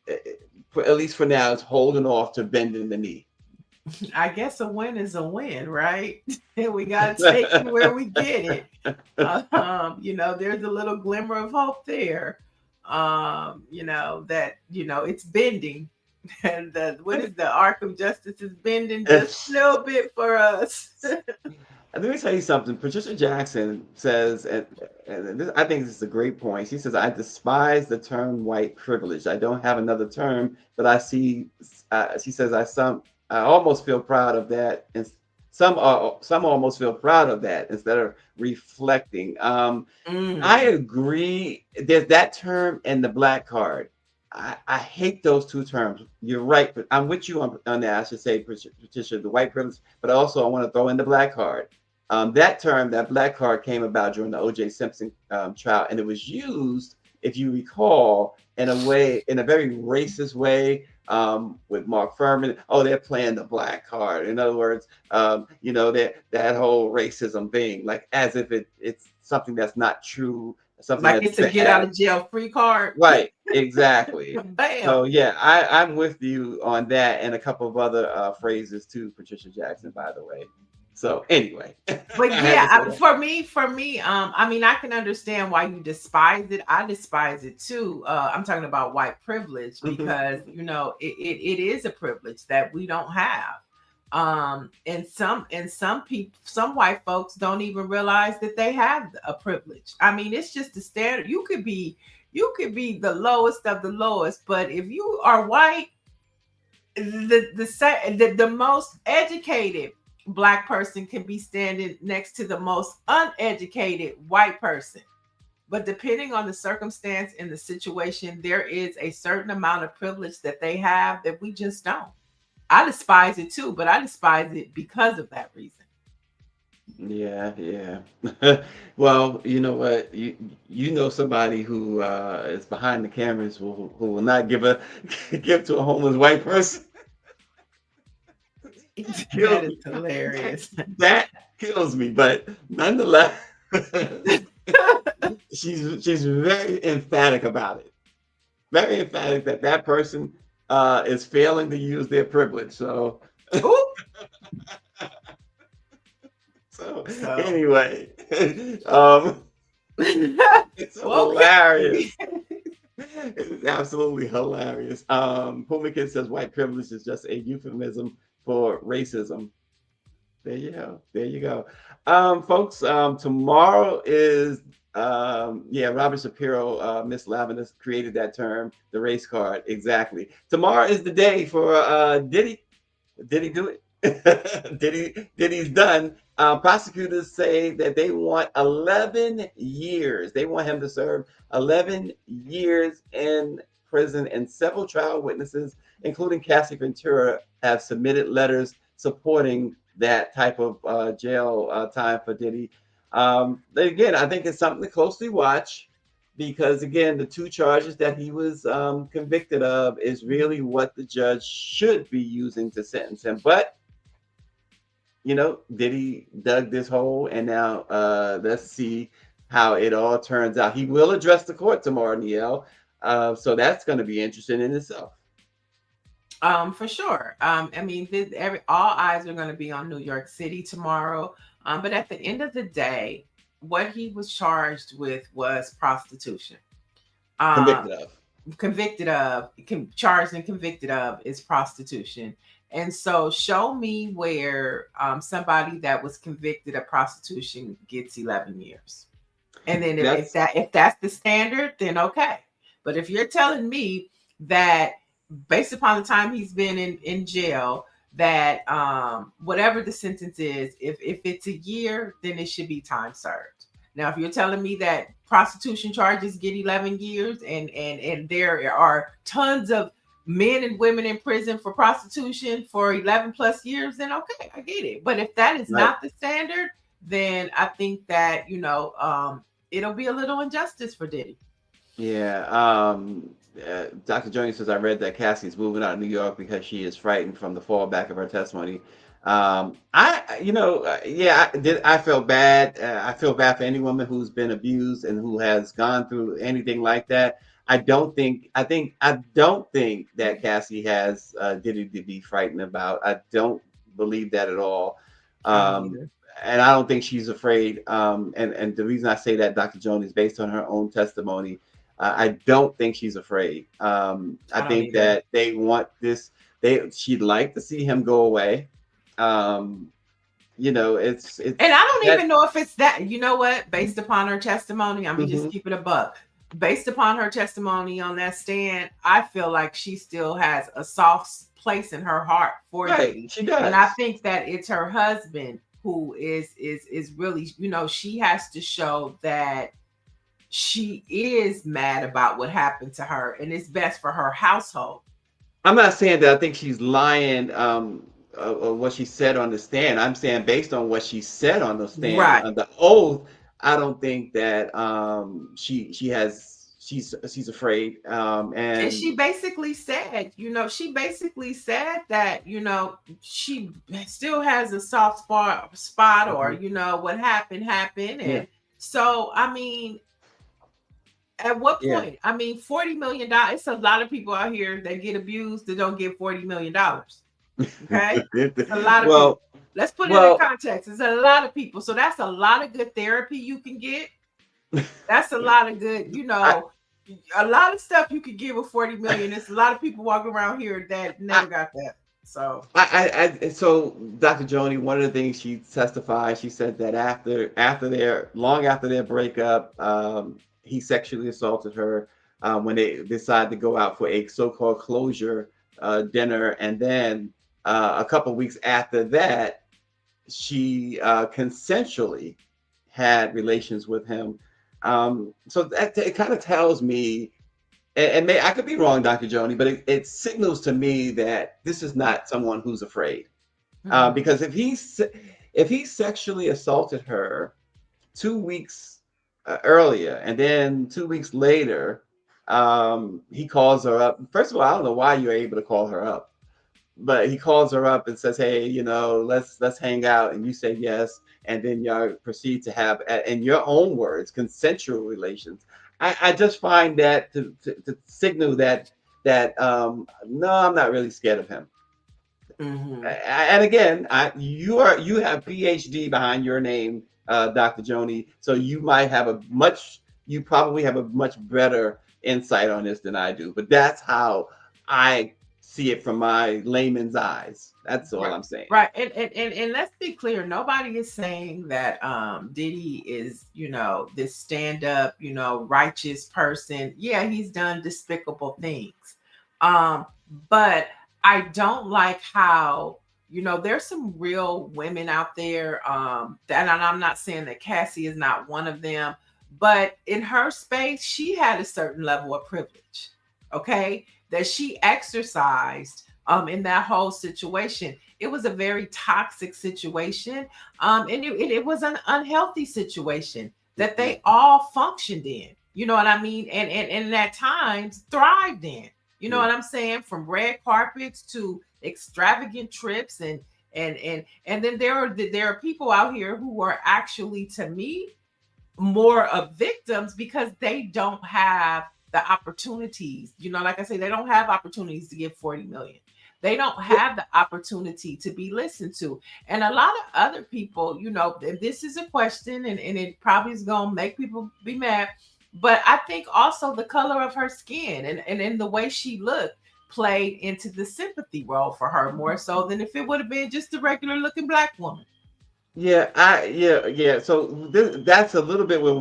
at least for now, is holding off to bending the knee. I guess a win is a win, right? We got to take it where we get it. There's a little glimmer of hope there. That it's bending. And what is the arc of justice is bending just a little bit for us. Let me tell you something. Patricia Jackson says, and this, I think this is a great point. She says, "I despise the term white privilege. I don't have another term, but I see." She says, I almost feel proud of that, and some almost feel proud of that instead of reflecting." I agree. There's that term and the black card. I hate those two terms. You're right, but I'm with you on that. I should say, Patricia, the white privilege, but also I want to throw in the black card. That term, that black card, came about during the O.J. Simpson trial, and it was used, if you recall, in a way, in a very racist way, with Mark Furman. Oh, they're playing the black card. In other words, that whole racism thing, like as if it's something that's not true, something Like that's it's a get out bad. of jail free card. Right, exactly. So Bam. yeah, I'm with you on that, and a couple of other phrases too, Patricia Jackson, by the way. So anyway, But I had to yeah, say that. for me, I mean, I can understand why you despise it. I despise it too. I'm talking about white privilege Mhm. because it is a privilege that we don't have. And some people, some white folks don't even realize that they have a privilege. I mean, it's just the standard. You could be the lowest of the lowest, but if you are white, the most educated black person can be standing next to the most uneducated white person. But depending on the circumstance and the situation, there is a certain amount of privilege that they have that we just don't. I despise it too, but I despise it because of that reason. Yeah, yeah. Well, you know what? You know somebody who is behind the cameras who will not give a give to a homeless white person. That Kills is me. That, hilarious. that kills me. But nonetheless, she's very emphatic about it. Very emphatic that that person is failing to use their privilege. So Ooh, so so anyway, it's okay. hilarious. It's absolutely hilarious. Pumikin says white privilege is just a euphemism for racism. There you go. There you go. Folks, tomorrow is Robert Shapiro, Miss Lavender created that term, the race card. Exactly. Tomorrow is the day for Diddy. Did he do it? Did he's done? Prosecutors say that they want 11 years. They want him to serve 11 years in prison, and several trial witnesses, including Cassie Ventura, have submitted letters supporting that type of jail time for Diddy. Again, I think it's something to closely watch because, again, the two charges that he was convicted of is really what the judge should be using to sentence him. But Diddy dug this hole, and now let's see how it all turns out. He will address the court tomorrow, Niele. So that's going to be interesting in itself. For sure. I mean, all eyes are going to be on New York City tomorrow. But at the end of the day, what he was charged with was prostitution. Um, Convicted of. Charged and convicted of is prostitution. And so, show me where somebody that was convicted of prostitution gets 11 years. And then That's if that's the standard, then okay. But if you're telling me that based upon the time he's been in jail, that whatever the sentence is, if it's a year, then it should be time served. Now, if you're telling me that prostitution charges get 11 years and there are tons of men and women in prison for prostitution for 11 plus years, then okay, I get it. But if that is right. not the standard, then I think that it'll be a little injustice for Diddy. Yeah. Dr. Jones says, I read that Cassie's moving out of New York because she is frightened from the fallback of her testimony. I feel bad. I feel bad for any woman who's been abused and who has gone through anything like that. I don't think that Cassie has Diddy to be frightened about. I don't believe that at all. I don't Um, either. and I don't think she's afraid. And the reason I say that, Dr. Jones, is based on her own testimony. I don't think she's afraid. I I don't think either. that they want this. She'd like to see him go away. Um, And I it's don't that. even know if it's that. You know what? Based upon her testimony, I mean, just Mhm. keep it a buck. Based upon her testimony on that stand, I feel like she still has a soft place in her heart for Right, Diddy, she and I does. think that it's her husband who is really, she has to show that she is mad about what happened to her, and it's best for her household. I'm not saying that I think she's lying what she said on the stand. I'm saying based on what she said on the stand, Right. on the oath, I don't think that she's afraid. And And she basically said that, she still has a soft spot, or, Mhm. what happened. Yeah, And so, I mean, at what yeah. point? I mean, $40 million, it's a lot of people out here that get abused that don't get $40 million. Okay. It's a lot of people. Well, Let's put it in well, context. It's a lot of people. So that's a lot of good therapy you can get. That's a lot of good, I, a lot of stuff you could give with 40 million. There's a lot of people walking around here that I, never got that. So so Dr. Joni, one of the things she testified, she said that long after their breakup, he sexually assaulted her when they decided to go out for a so-called closure dinner, and then a couple weeks after that, she consensually had relations with him. So that it kind of tells me, I could be wrong, Dr. Joni, but it signals to me that this is not someone who's afraid. mhm. Because if he sexually assaulted her 2 weeks earlier, and then 2 weeks later, he calls her up. First of all, I don't know why you're able to call her up, but he calls her up and says, "Hey, let's hang out," and you say yes, and then y'all proceed to have, in your own words, consensual relations. I just find that to signal that no, I'm not really scared of him. Mhm. And again, you have PhD behind your name, Dr. Joni, so you probably have a much better insight on this than I do. But that's how I see it from my layman's eyes. That's all Right. I'm saying. Right. And let's be clear. Nobody is saying that Diddy is, this stand-up, righteous person. Yeah, he's done despicable things. Um, but I don't like how, there's some real women out there. And I'm not saying that Cassie is not one of them, but in her space, she had a certain level of privilege. Okay. That she exercised in that whole situation. It was a very toxic situation. And it was an unhealthy situation that Mhm. they all functioned in. You know what I mean? And at times thrived in. You know Yeah. what I'm saying? From red carpets to extravagant trips, and then there are people out here who are actually, to me, more of victims because they don't have the opportunities. Like I say, they don't have opportunities to get 40 million. They don't Yeah. have the opportunity to be listened to. And a lot of other people, this is a question, and it probably is going to make people be mad. But I think also the color of her skin and the way she looked played into the sympathy role for her more so than if it would have been just a regular looking black woman. Yeah. So that's a little bit where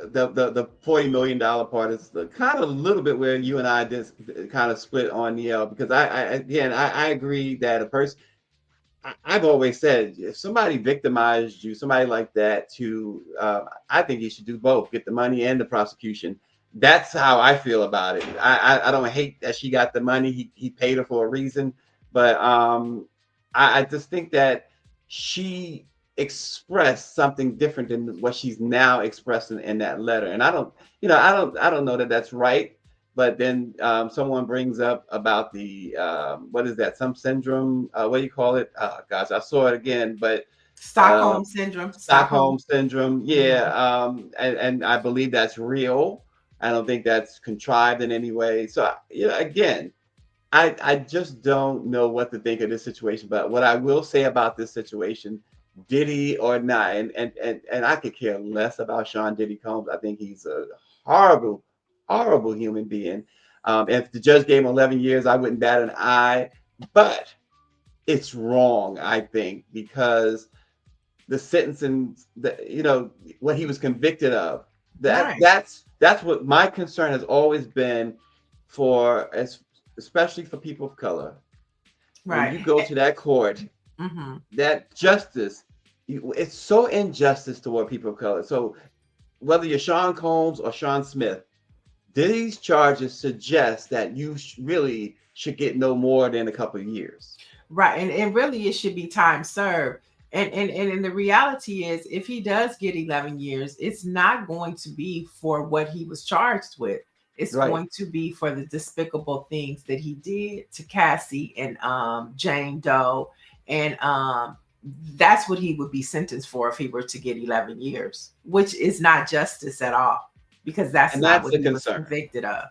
the $40 million part is the kind of a little bit where you and I just kind of split on Niele, because I agree that a person, I've always said, if somebody victimized you, somebody like that, I think you should do both, get the money and the prosecution. That's how I feel about it. I don't hate that she got the money. He paid her for a reason, but I just think that she expressed something different than what she's now expressing in that letter. And I don't know that that's right. But then someone brings up about the what is that? Some syndrome? What do you call it? Oh gosh, I saw it again. But Stockholm syndrome. Stockholm Stockholm. syndrome. Yeah, Mhm. and I believe that's real. I don't think that's contrived in any way. So again, I just don't know what to think of this situation. But what I will say about this situation, Diddy or not, and I could care less about Sean Diddy Combs. I think he's a horrible, horrible human being. If the judge gave him 11 years, I wouldn't bat an eye. But it's wrong, I think, because the sentencing, what he was convicted of, Right. that's what my concern has always been for, especially for people of color. When you Right. go to that court, Mm-hmm. that justice, it's so injustice toward people of color. So whether you're Sean Combs or Sean Smith, these charges suggest that you really should get no more than a couple of years. Right. And really it should be time served. And the reality is, if he does get 11 years, it's not going to be for what he was charged with. It's Right. going to be for the despicable things that he did to Cassie and Jane Doe. And that's what he would be sentenced for if he were to get 11 years, which is not justice at all, because that's And not that's what the he was concern. convicted of.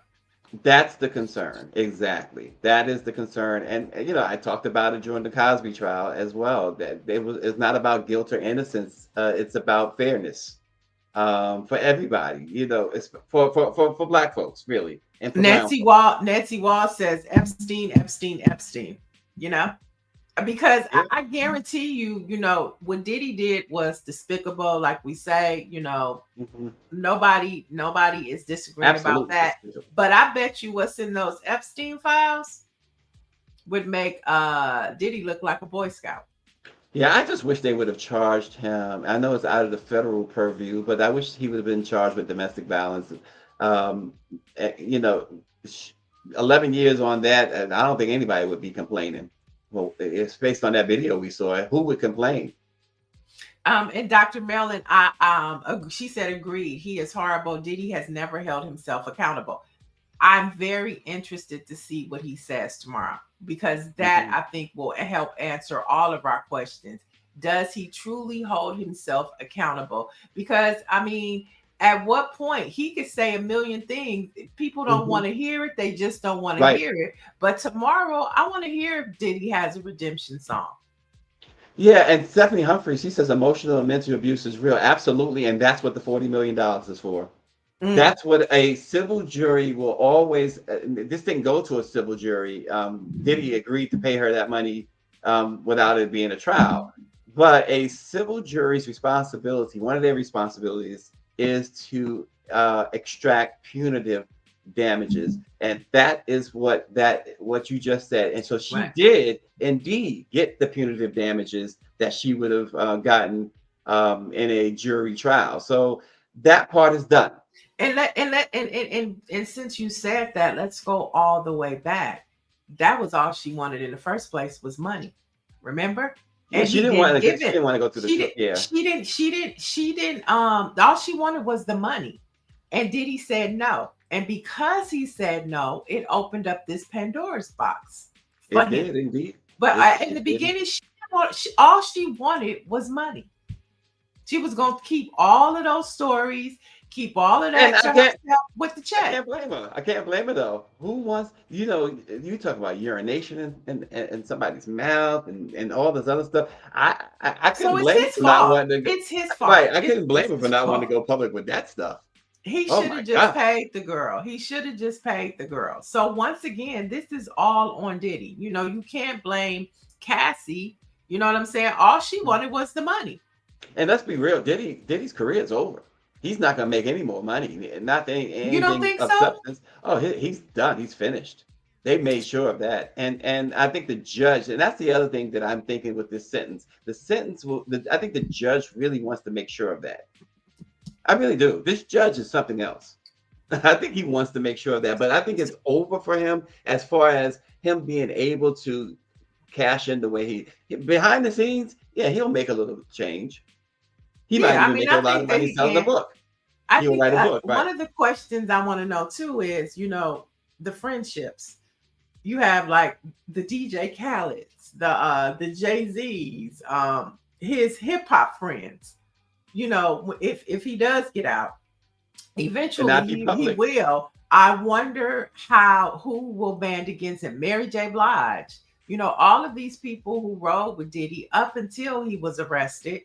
That's the concern. Exactly. That is the concern. And I talked about it during the Cosby trial as well. That it's not about guilt or innocence. It's about fairness for everybody. It's for Black folks, really, and for brown Nancy folks. Wall says Epstein, Epstein, Epstein. Because Yeah. I guarantee you, what Diddy did was despicable. Like we say, Mhm. nobody is disagreeing about Absolutely. that. But I bet you what's in those Epstein files would make Diddy look like a Boy Scout. Yeah, I just wish they would have charged him. I know it's out of the federal purview, but I wish he would have been charged with domestic violence. Um, eh, you know, 11 years on that, and I don't think anybody would be complaining. Well, it's based on that video we saw. Who would complain? And Dr. Mellon, she said agreed. He is horrible. Diddy has never held himself accountable. I'm very interested to see what he says tomorrow, because that Mhm. I think will help answer all of our questions. Does he truly hold himself accountable? Because at what point he could say a million things. People don't Mhm. want to hear it. They just don't want to Right. hear it. But tomorrow, I want to hear if Diddy has a redemption song. Yeah, and Stephanie Humphrey, she says emotional and mental abuse is real. Absolutely, and that's what the $40 million is for. Mm. That's what a civil jury will always. This didn't go to a civil jury. Diddy agreed to pay her that money without it being a trial. But a civil jury's responsibility, one of their responsibilities, is to extract punitive damages, and that is what you just said. And so she Right. did indeed get the punitive damages that she would have gotten in a jury trial. So that part is done. And since you said that, let's go all the way back. That was all she wanted in the first place, was money. Remember? Yeah, And she he didn't want didn't to get. give She it. didn't want to go through the. Yeah, She didn't. All she wanted was the money. And Diddy said no. And because he said no, it opened up this Pandora's box for it him. did indeed. But in the It did. beginning, all she wanted was money. She was going to keep all of those stories, keep all of And that to herself with the I check. can't blame her. I can't blame her though. Who wants? You talk about urination in somebody's mouth and all this other stuff. I So couldn't it's blame her his for not fault. wanting to go. It's his fault. Right, I It's couldn't blame her for his not wanting to fault. go public with that stuff. He Oh should my have just God. paid the girl. He should have just paid the girl. So once again, this is all on Diddy. You can't blame Cassie. You know what I'm saying? All she wanted was the money. And let's be real, Diddy's career is over. He's not gonna make any more money, not You don't anything think of so? substance. Oh, he's done. He's finished. They made sure of that, and I think the judge, and that's the other thing that I'm thinking with this sentence. The sentence will. I think the judge really wants to make sure of that. I really do. This judge is something else. I think he wants to make sure of that, but I think it's over for him as far as him being able to cash in the way he behind the scenes. Yeah, he'll make a little change. He might Yeah, even make a I lot of think that money he selling a can. book. I He'll think write a book, one right? of the questions I want to know too is, the friendships. You have like the DJ Khaled's, the Jay-Z's, his hip hop friends. If he does get out, And eventually not be he public. will. I wonder who will band against him. Mary J. Blige. All of these people who rode with Diddy up until he was arrested,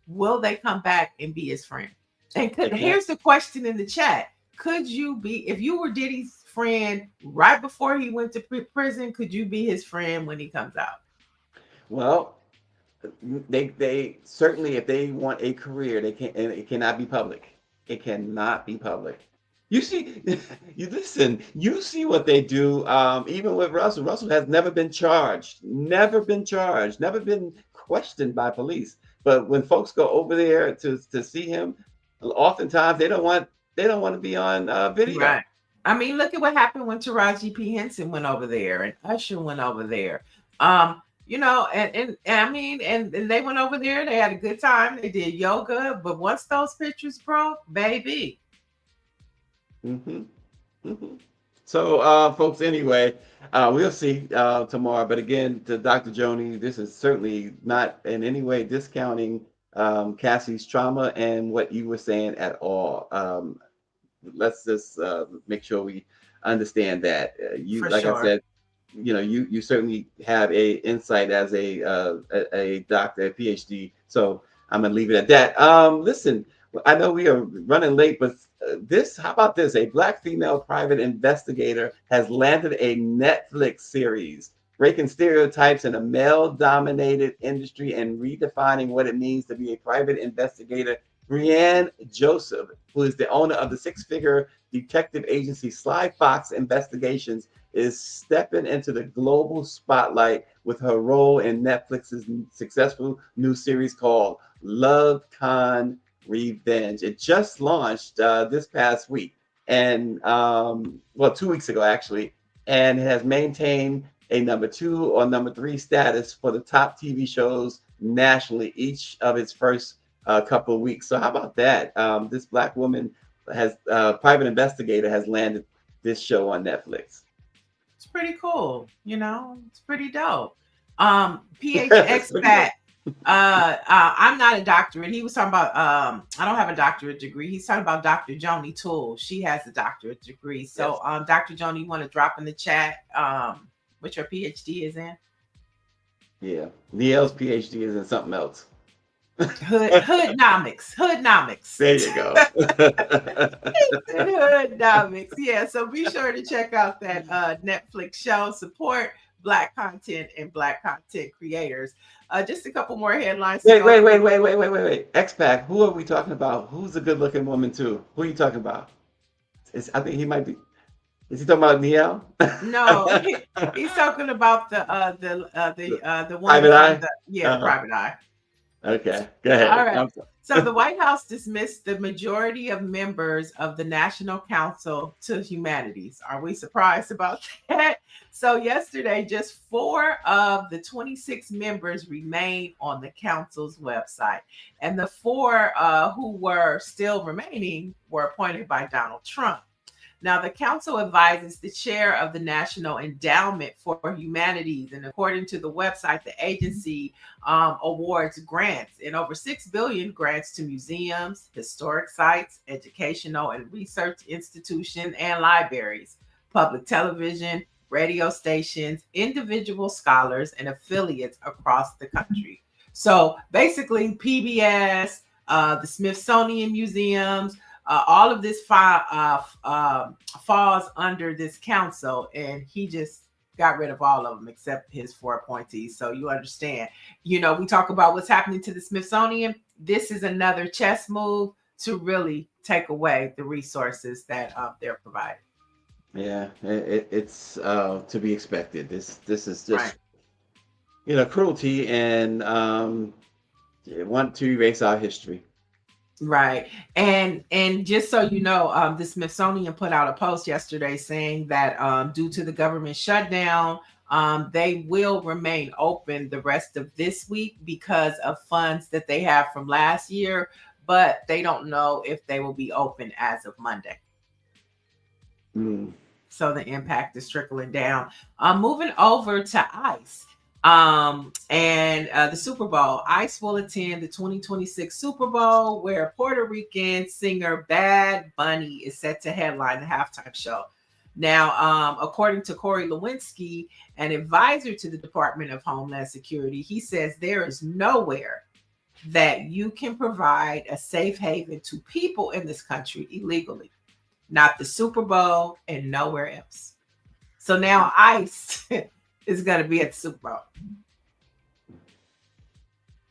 will they come back and be his friend? And They can't. here's the question in the chat. could you be, if you were Diddy's friend right before he went to prison, could you be his friend when he comes out? Well, they certainly, if they want a career, they can, and it cannot be public. It cannot be public. You see, you listen, you see what they do. Even with Russell. Russell has never been charged, never been questioned by police. But when folks go over there to see him, oftentimes they don't want to be on video. Right. I mean, look at what happened when Taraji P. Henson went over there and Usher went over there. And I mean, and they went over there, they had a good time, they did yoga, but once those pictures broke, baby. hmm hmm So, folks, anyway, we'll see tomorrow. But again, to Dr. Joni, this is certainly not in any way discounting Cassie's trauma and what you were saying at all. Let's just make sure we understand that. You, For like I sure. said, you certainly have a insight as a doctor, a PhD. So I'm gonna leave it at that. Listen, I know we are running late, but how about this? A Black female private investigator has landed a Netflix series breaking stereotypes in a male-dominated industry and redefining what it means to be a private investigator. Brianne Joseph, who is the owner of the six-figure detective agency Sly Fox Investigations, is stepping into the global spotlight with her role in Netflix's successful new series called Love Con Revenge. It just launched this past week, and 2 weeks ago actually, and has maintained a number 2 or number 3 status for the top TV shows nationally each of its first couple of weeks. So how about that? This Black woman has private investigator has landed this show on Netflix. It's pretty cool, it's pretty dope. PH expat. I'm not a doctorate. He was talking about I don't have a doctorate degree. He's talking about Dr. Joni Toole. She has a doctorate degree. So Yes. Dr. Joni, you want to drop in the chat what your PhD is in? Yeah, Niele's PhD is in something else. Hoodnomics. There you go. Hoodnomics. Yeah, so be sure to check out that Netflix show. Support Black content and Black content creators. Just a couple more headlines. Wait. X-Pac, who are we talking about? Who's a good-looking woman too? Who are you talking about? I think he might be. Is he talking about Niele? No, he's talking about the one Private Eye? the Private Eye. Okay, go ahead. All right. So the White House dismissed the majority of members of the National Council to Humanities. Are we surprised about that? So yesterday, just 4 of the 26 members remained on the council's website. And the 4 who were still remaining were appointed by Donald Trump. Now, the council advises the chair of the National Endowment for Humanities. And according to the website, the agency awards grants and over $6 billion grants to museums, historic sites, educational and research institutions, and libraries, public television, radio stations, individual scholars, and affiliates across the country. So basically, PBS, the Smithsonian Museums, all of this falls under this council, and he just got rid of all of them except his 4 appointees. So you understand, we talk about what's happening to the Smithsonian. This is another chess move to really take away the resources that they're providing. Yeah, it's to be expected. This is just Right. Cruelty and want to erase our history. Right. And just so you know, the Smithsonian put out a post yesterday saying that due to the government shutdown, they will remain open the rest of this week because of funds that they have from last year, but they don't know if they will be open as of Monday. Mm. So the impact is trickling down. Moving over to ICE. And the Super Bowl. ICE will attend the 2026 Super Bowl, where Puerto Rican singer Bad Bunny is set to headline the halftime show. Now, according to Corey Lewinsky, an advisor to the Department of Homeland Security, he says there is nowhere that you can provide a safe haven to people in this country illegally. not the Super Bowl, and nowhere else. So now ICE is going to be at the Super Bowl.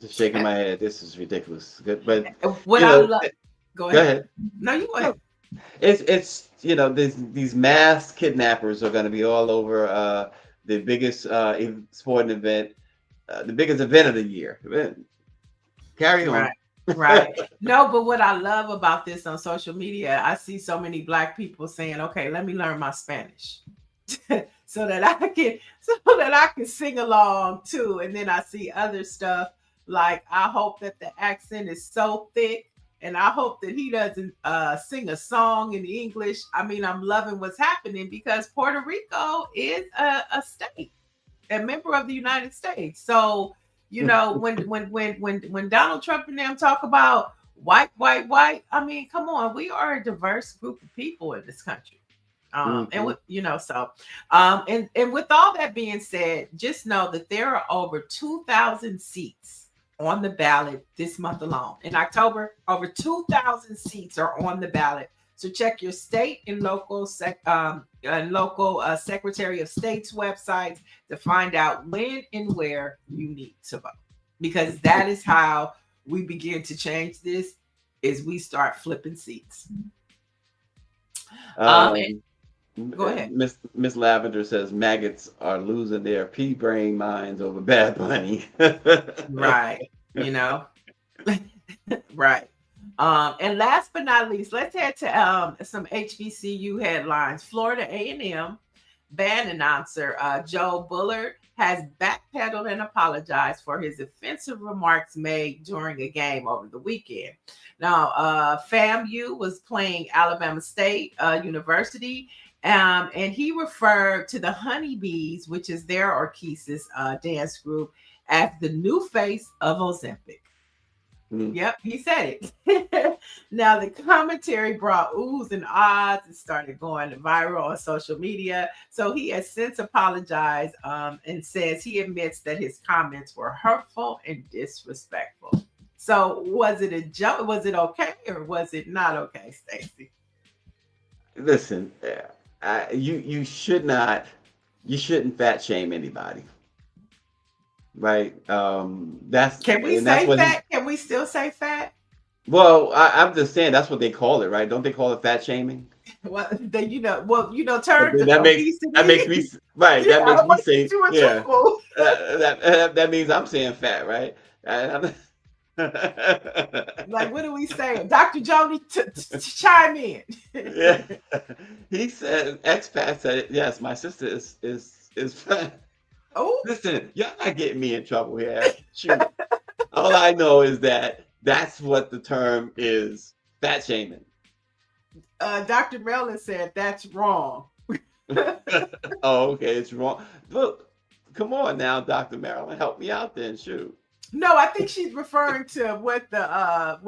Just shaking my head. This is ridiculous. Good, but What you I know, love. Go go ahead. ahead. No, you go ahead. It's these mass kidnappers are going to be all over the biggest sporting event, the biggest event of the year. Carry on. Right. No, but what I love about this on social media, I see so many Black people saying, "Okay, let me learn my Spanish." so that I can sing along too. And then I see other stuff like, I hope that the accent is so thick, and I hope that he doesn't sing a song in English. I mean, I'm loving what's happening because Puerto Rico is a state, a member of the United States. So, you know, when Donald Trump and them talk about white, I mean, come on, we are a diverse group of people in this country. And with, and with all that being said, just know that there are over 2,000 seats on the ballot this month alone. In October, over 2,000 seats are on the ballot. So check your state and local Secretary of State's websites to find out when and where you need to vote, because that is how we begin to change this. Is we start flipping seats. Go ahead. Miss Lavender says maggots are losing their pea brain minds over Bad Bunny. Right. Right. And last but not least, let's head to some HBCU headlines. Florida A&M band announcer Joe Bullard has backpedaled and apologized for his offensive remarks made during a game over the weekend. Now, FAMU was playing Alabama State University, and he referred to the Honeybees, which is their Orchesis dance group, as the new face of Ozempic. Yep, he said it. Now, the commentary brought oohs and ahs and started going viral on social media. So he has since apologized and says he admits that his comments were hurtful and disrespectful. So was it a joke? Was it okay or was it not okay, Stacy? Listen, you shouldn't fat shame anybody. Right. Can we say fat? Can we still say fat? Well, I'm just saying that's what they call it, right? Don't they call it fat shaming? Well, then terms that makes me right. That makes me say yeah. That means I'm saying fat, right? Like, what are we saying? Dr. Joni, chime in. Yeah, he said expat said yes. My sister is fat. Oh, listen, y'all not getting me in trouble here. Shoot. All I know is that that's what the term is, fat shaming. Dr. Marilyn said that's wrong. Oh, okay, it's wrong. Look, come on now, Dr. Marilyn, help me out then, shoot. No, I think she's referring to what the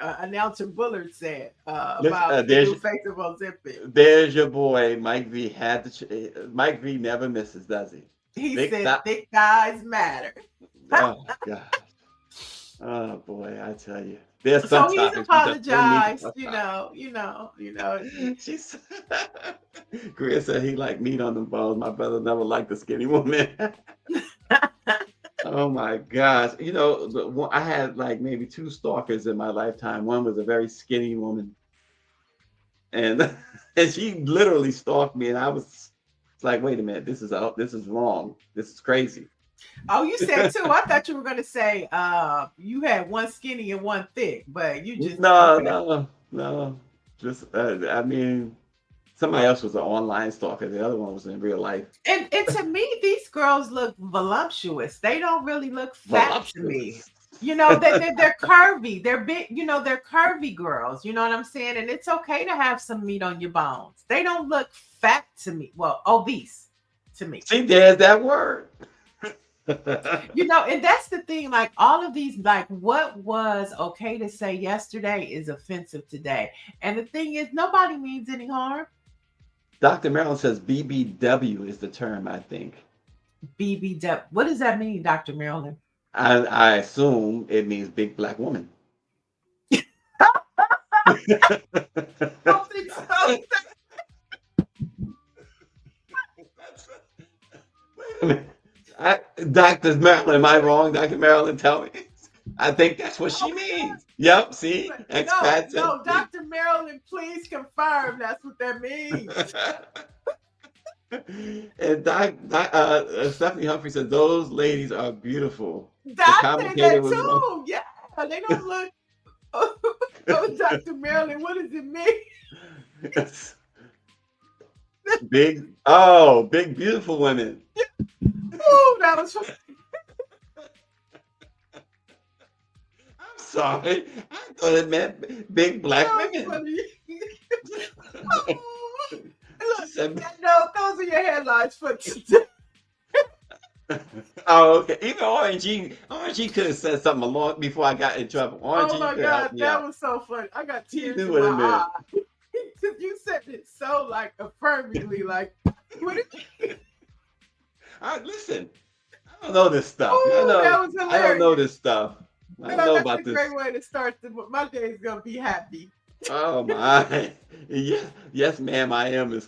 announcer Bullard said about the new face of Ozempic. There's your boy, Mike V. Mike V. never misses, does he? He said thick thighs matter. Oh God. Oh boy, I tell you. So he's apologized, She's Chris said he liked meat on the bones. My brother never liked a skinny woman. Oh my gosh. I had like maybe 2 stalkers in my lifetime. One was a very skinny woman. And she literally stalked me, and I was like, wait a minute, this is wrong. This is crazy. Oh, you said 2. I thought you were going to say you had 1 skinny and 1 thick, but you just no. Just I mean, somebody else was an online stalker. The other one was in real life. And to me, these girls look voluptuous. They don't really look fat to me. They're curvy. They're big. They're curvy girls. You know what I'm saying? And it's okay to have some meat on your bones. They don't look fat to me. Well, obese to me. See, there's that word. And that's the thing. Like all of these, like what was okay to say yesterday is offensive today. And the thing is, nobody means any harm. Dr. Marilyn says BBW is the term, I think. BBW. What does that mean, Dr. Marilyn? I assume it means big black woman. don't think so. Wait a minute. Dr. Marilyn, am I wrong? Dr. Marilyn, tell me. I think that's what she means. Yep, see? Expat says No, Dr. Marilyn, please confirm that's what that means. And Stephanie Humphrey said, those ladies are beautiful. I say that too. Yeah, they don't look. Oh, Dr. Marilyn, what does it mean? Big, beautiful women. Oh, that was funny. I'm sorry. I thought it meant big black women. Look, no, those are your headlines for today. Oh, okay. Even RNG could have said something along before I got in trouble. RNG Oh my God, that was so funny. I got tears in my eyes. Because you said it so like affirmingly, like what it mean? Listen, I don't know this stuff. Ooh, that was hilarious. I don't know this stuff. I don't know that's about a this. great way to start. My day is gonna be happy. Oh my. Yes, ma'am, I am.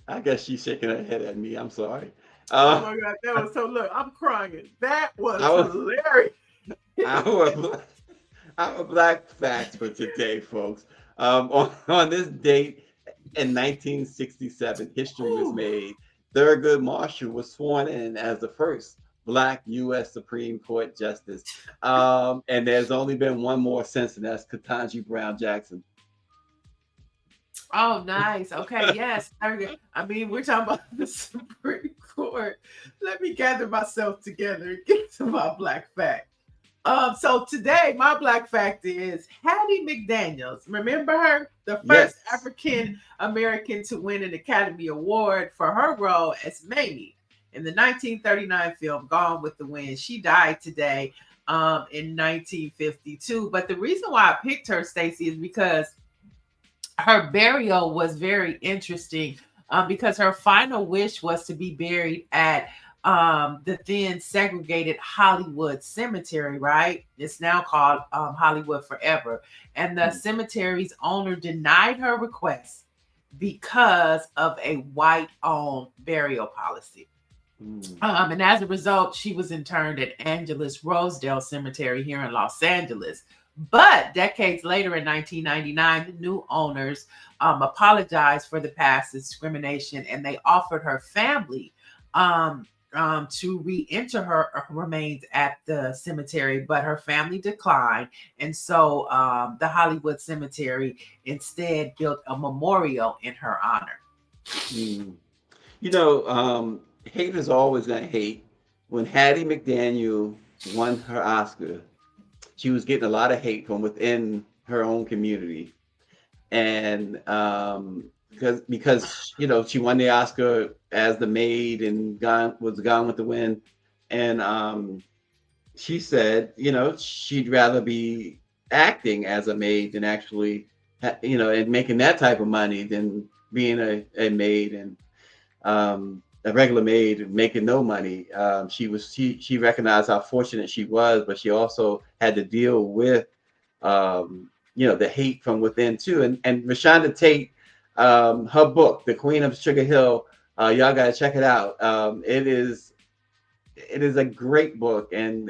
I guess she's shaking her head at me. I'm sorry. Oh my God, that was so. Look, I'm crying. That was hilarious. Our black facts for today, folks. On this date in 1967, history was made. Thurgood Marshall was sworn in as the first Black U.S. Supreme Court Justice. And there's only been one more since, and that's Ketanji Brown Jackson. Oh, nice. Okay, yes. I mean, we're talking about the Supreme Court. Let me gather myself together and get to my black fact. So today, my black fact is Hattie McDaniels. Remember her? The first African American to win an Academy Award for her role as Mamie in the 1939 film Gone with the Wind. She died today in 1952. But the reason why I picked her, Stacy, is because her burial was very interesting because her final wish was to be buried at the then segregated Hollywood Cemetery, right? It's now called Hollywood Forever. And the cemetery's owner denied her request because of a white-owned burial policy. And as a result, she was interred at Angeles Rosedale Cemetery here in Los Angeles. But decades later in 1999, the new owners apologized for the past discrimination, and they offered her family to re-enter her remains at the cemetery, but her family declined. And so the Hollywood Cemetery instead built a memorial in her honor. You know, haters are always going to hate. When Hattie McDaniel won her Oscar, she was getting a lot of hate from within her own community. And because she won the Oscar as the maid and was Gone with the Wind. And she said, she'd rather be acting as a maid than actually, and making that type of money than being a maid and a regular maid and making no money. She recognized how fortunate she was, but she also had to deal with the hate from within too. And Rashonda Tate, her book, The Queen of Sugar Hill, y'all gotta check it out. It is a great book, and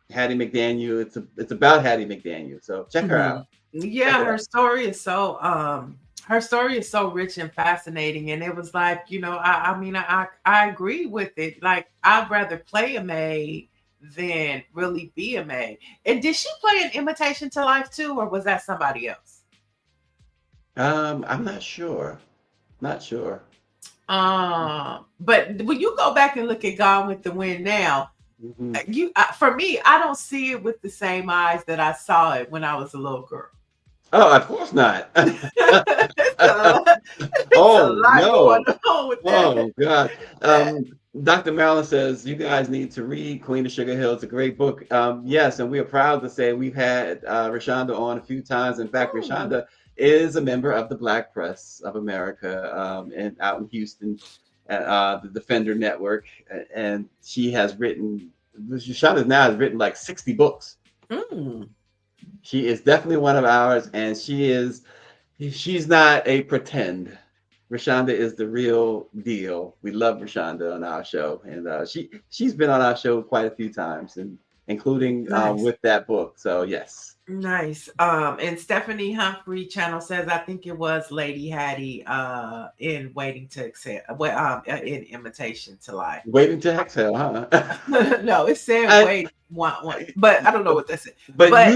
Hattie McDaniel. It's about Hattie McDaniel, so check her out. Yeah, her story is so rich and fascinating, and it was like, I agree with it. Like, I'd rather play a maid than really be a maid. And did she play an Imitation to Life too, or was that somebody else? I'm not sure. But when you go back and look at Gone with the Wind now, for me, I don't see it with the same eyes that I saw it when I was a little girl. Oh, of course not. Oh God. Dr. Marilyn says you guys need to read Queen of Sugar Hill. It's a great book. Yes, and we are proud to say we've had Rashonda on a few times. In fact, Rashonda is a member of the Black Press of America and out in Houston at the Defender Network. And Rashonda now has written like 60 books. She is definitely one of ours, and she's not a pretend. Rashonda is the real deal. We love Rashonda on our show, and she's been on our show quite a few times, and including Nice. with that book. So yes. Nice. And Stephanie Humphrey channel says, I think it was Lady Hattie in Waiting to Accept, in Imitation to Life. Waiting to exhale, huh? No, it said wait one, but I don't know what that said. But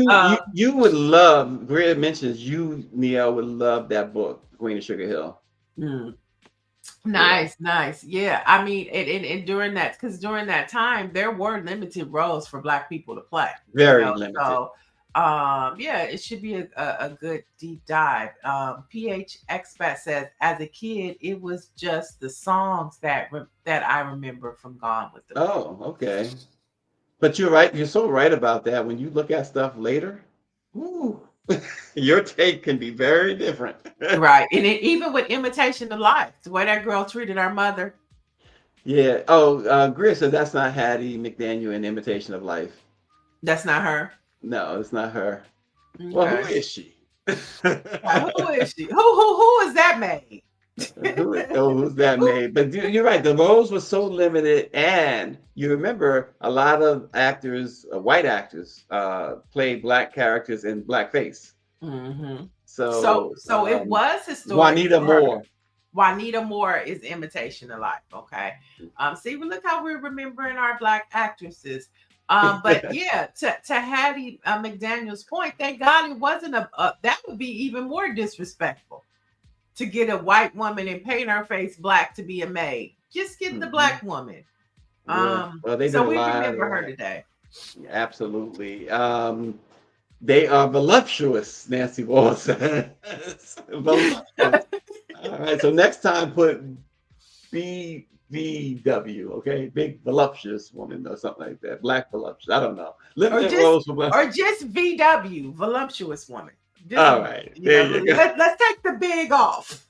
you would love. Greer mentions you, Niele, would love that book, Queen of Sugar Hill. Nice. Yeah, I mean, and during that, because during that time there were limited roles for Black people to play. Very limited. So, yeah, it should be a good deep dive. PH Expat says, as a kid, it was just the songs that I remember from Gone with the Wind. Oh, okay. But you're right. You're so right about that. When you look at stuff later, ooh, your take can be very different. Right. And even with Imitation of Life, the way that girl treated our mother. Yeah. Oh, Greer said that's not Hattie McDaniel in Imitation of Life. That's not her. No, it's not her. Okay. Well, who is she? Who is she? Who is that maid? Who's that maid? But you're right. The roles were so limited, and you remember a lot of actors, white actors, played Black characters in blackface. Mm-hmm. So it was historic. Juanita Moore. Juanita Moore is Imitation of Life. Okay. See, look how we're remembering our Black actresses. But yeah, to Hattie McDaniel's point, thank God it wasn't that would be even more disrespectful to get a white woman and paint her face Black to be a maid. Just get the Black woman. Yeah. Well, so we remember her today. Absolutely. They are voluptuous, Nancy Wall says. Voluptuous. All right, so next time put BVW, okay? Big voluptuous woman or something like that. Black voluptuous. I don't know. Or just VW, voluptuous woman. Just, all right. There you go. Let's take the big off.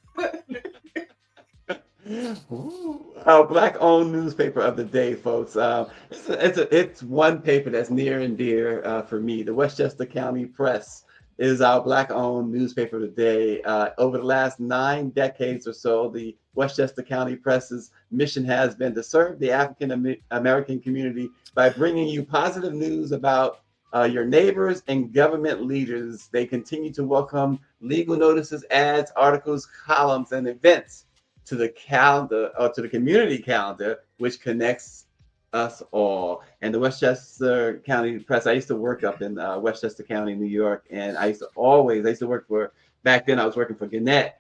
Our Black-owned newspaper of the day, folks. It's one paper that's near and dear for me. The Westchester County Press is our Black-owned newspaper of the day. Over the last 9 decades or so, the Westchester County Press's mission has been to serve the African American community by bringing you positive news about your neighbors and government leaders. They continue to welcome legal notices, ads, articles, columns, and events to the calendar, or to the community calendar, which connects us all. And the Westchester County Press, I used to work up in Westchester County, New York, and I used to work for, back then I was working for Gannett,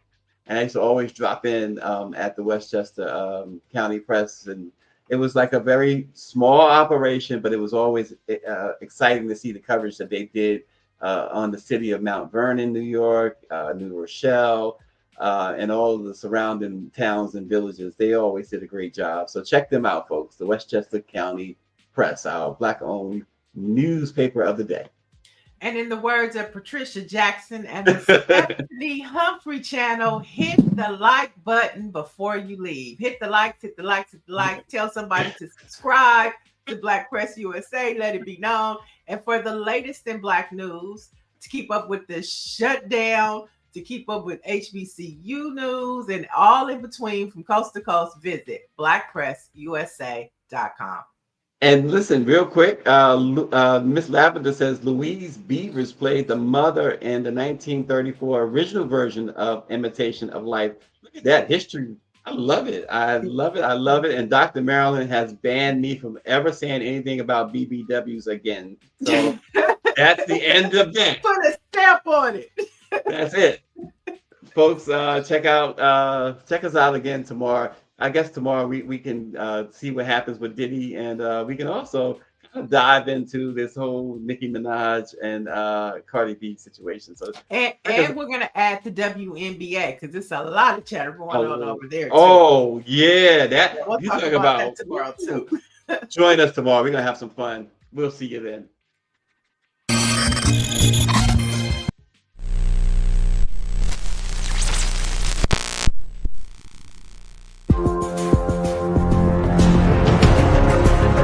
and I used to always drop in at the Westchester County Press, and it was like a very small operation, but it was always exciting to see the coverage that they did on the city of Mount Vernon, New York, New Rochelle, and all of the surrounding towns and villages. They always did a great job. So check them out, folks. The Westchester County Press, our Black-owned newspaper of the day. And in the words of Patricia Jackson and the Stephanie Humphrey channel, hit the like button before you leave. Hit the likes, hit the likes, hit the like. Tell somebody to subscribe to Black Press USA. Let it be known. And for the latest in Black news, to keep up with the shutdown, to keep up with HBCU news, and all in between from coast to coast, visit BlackPressUSA.com. And listen, real quick, Miss Lavender says Louise Beavers played the mother in the 1934 original version of Imitation of Life. Look at that history. I love it. I love it. And Dr. Marilyn has banned me from ever saying anything about BBWs again. So that's the end of that. Put a stamp on it. That's it. Folks, check us out again tomorrow. I guess tomorrow we can see what happens with Diddy, and we can also kind of dive into this whole Nicki Minaj and Cardi B situation. So and we're gonna add the WNBA because there's a lot of chatter going on over there. Oh yeah, we'll you talk talk about that tomorrow too. Join us tomorrow. We're gonna have some fun. We'll see you then.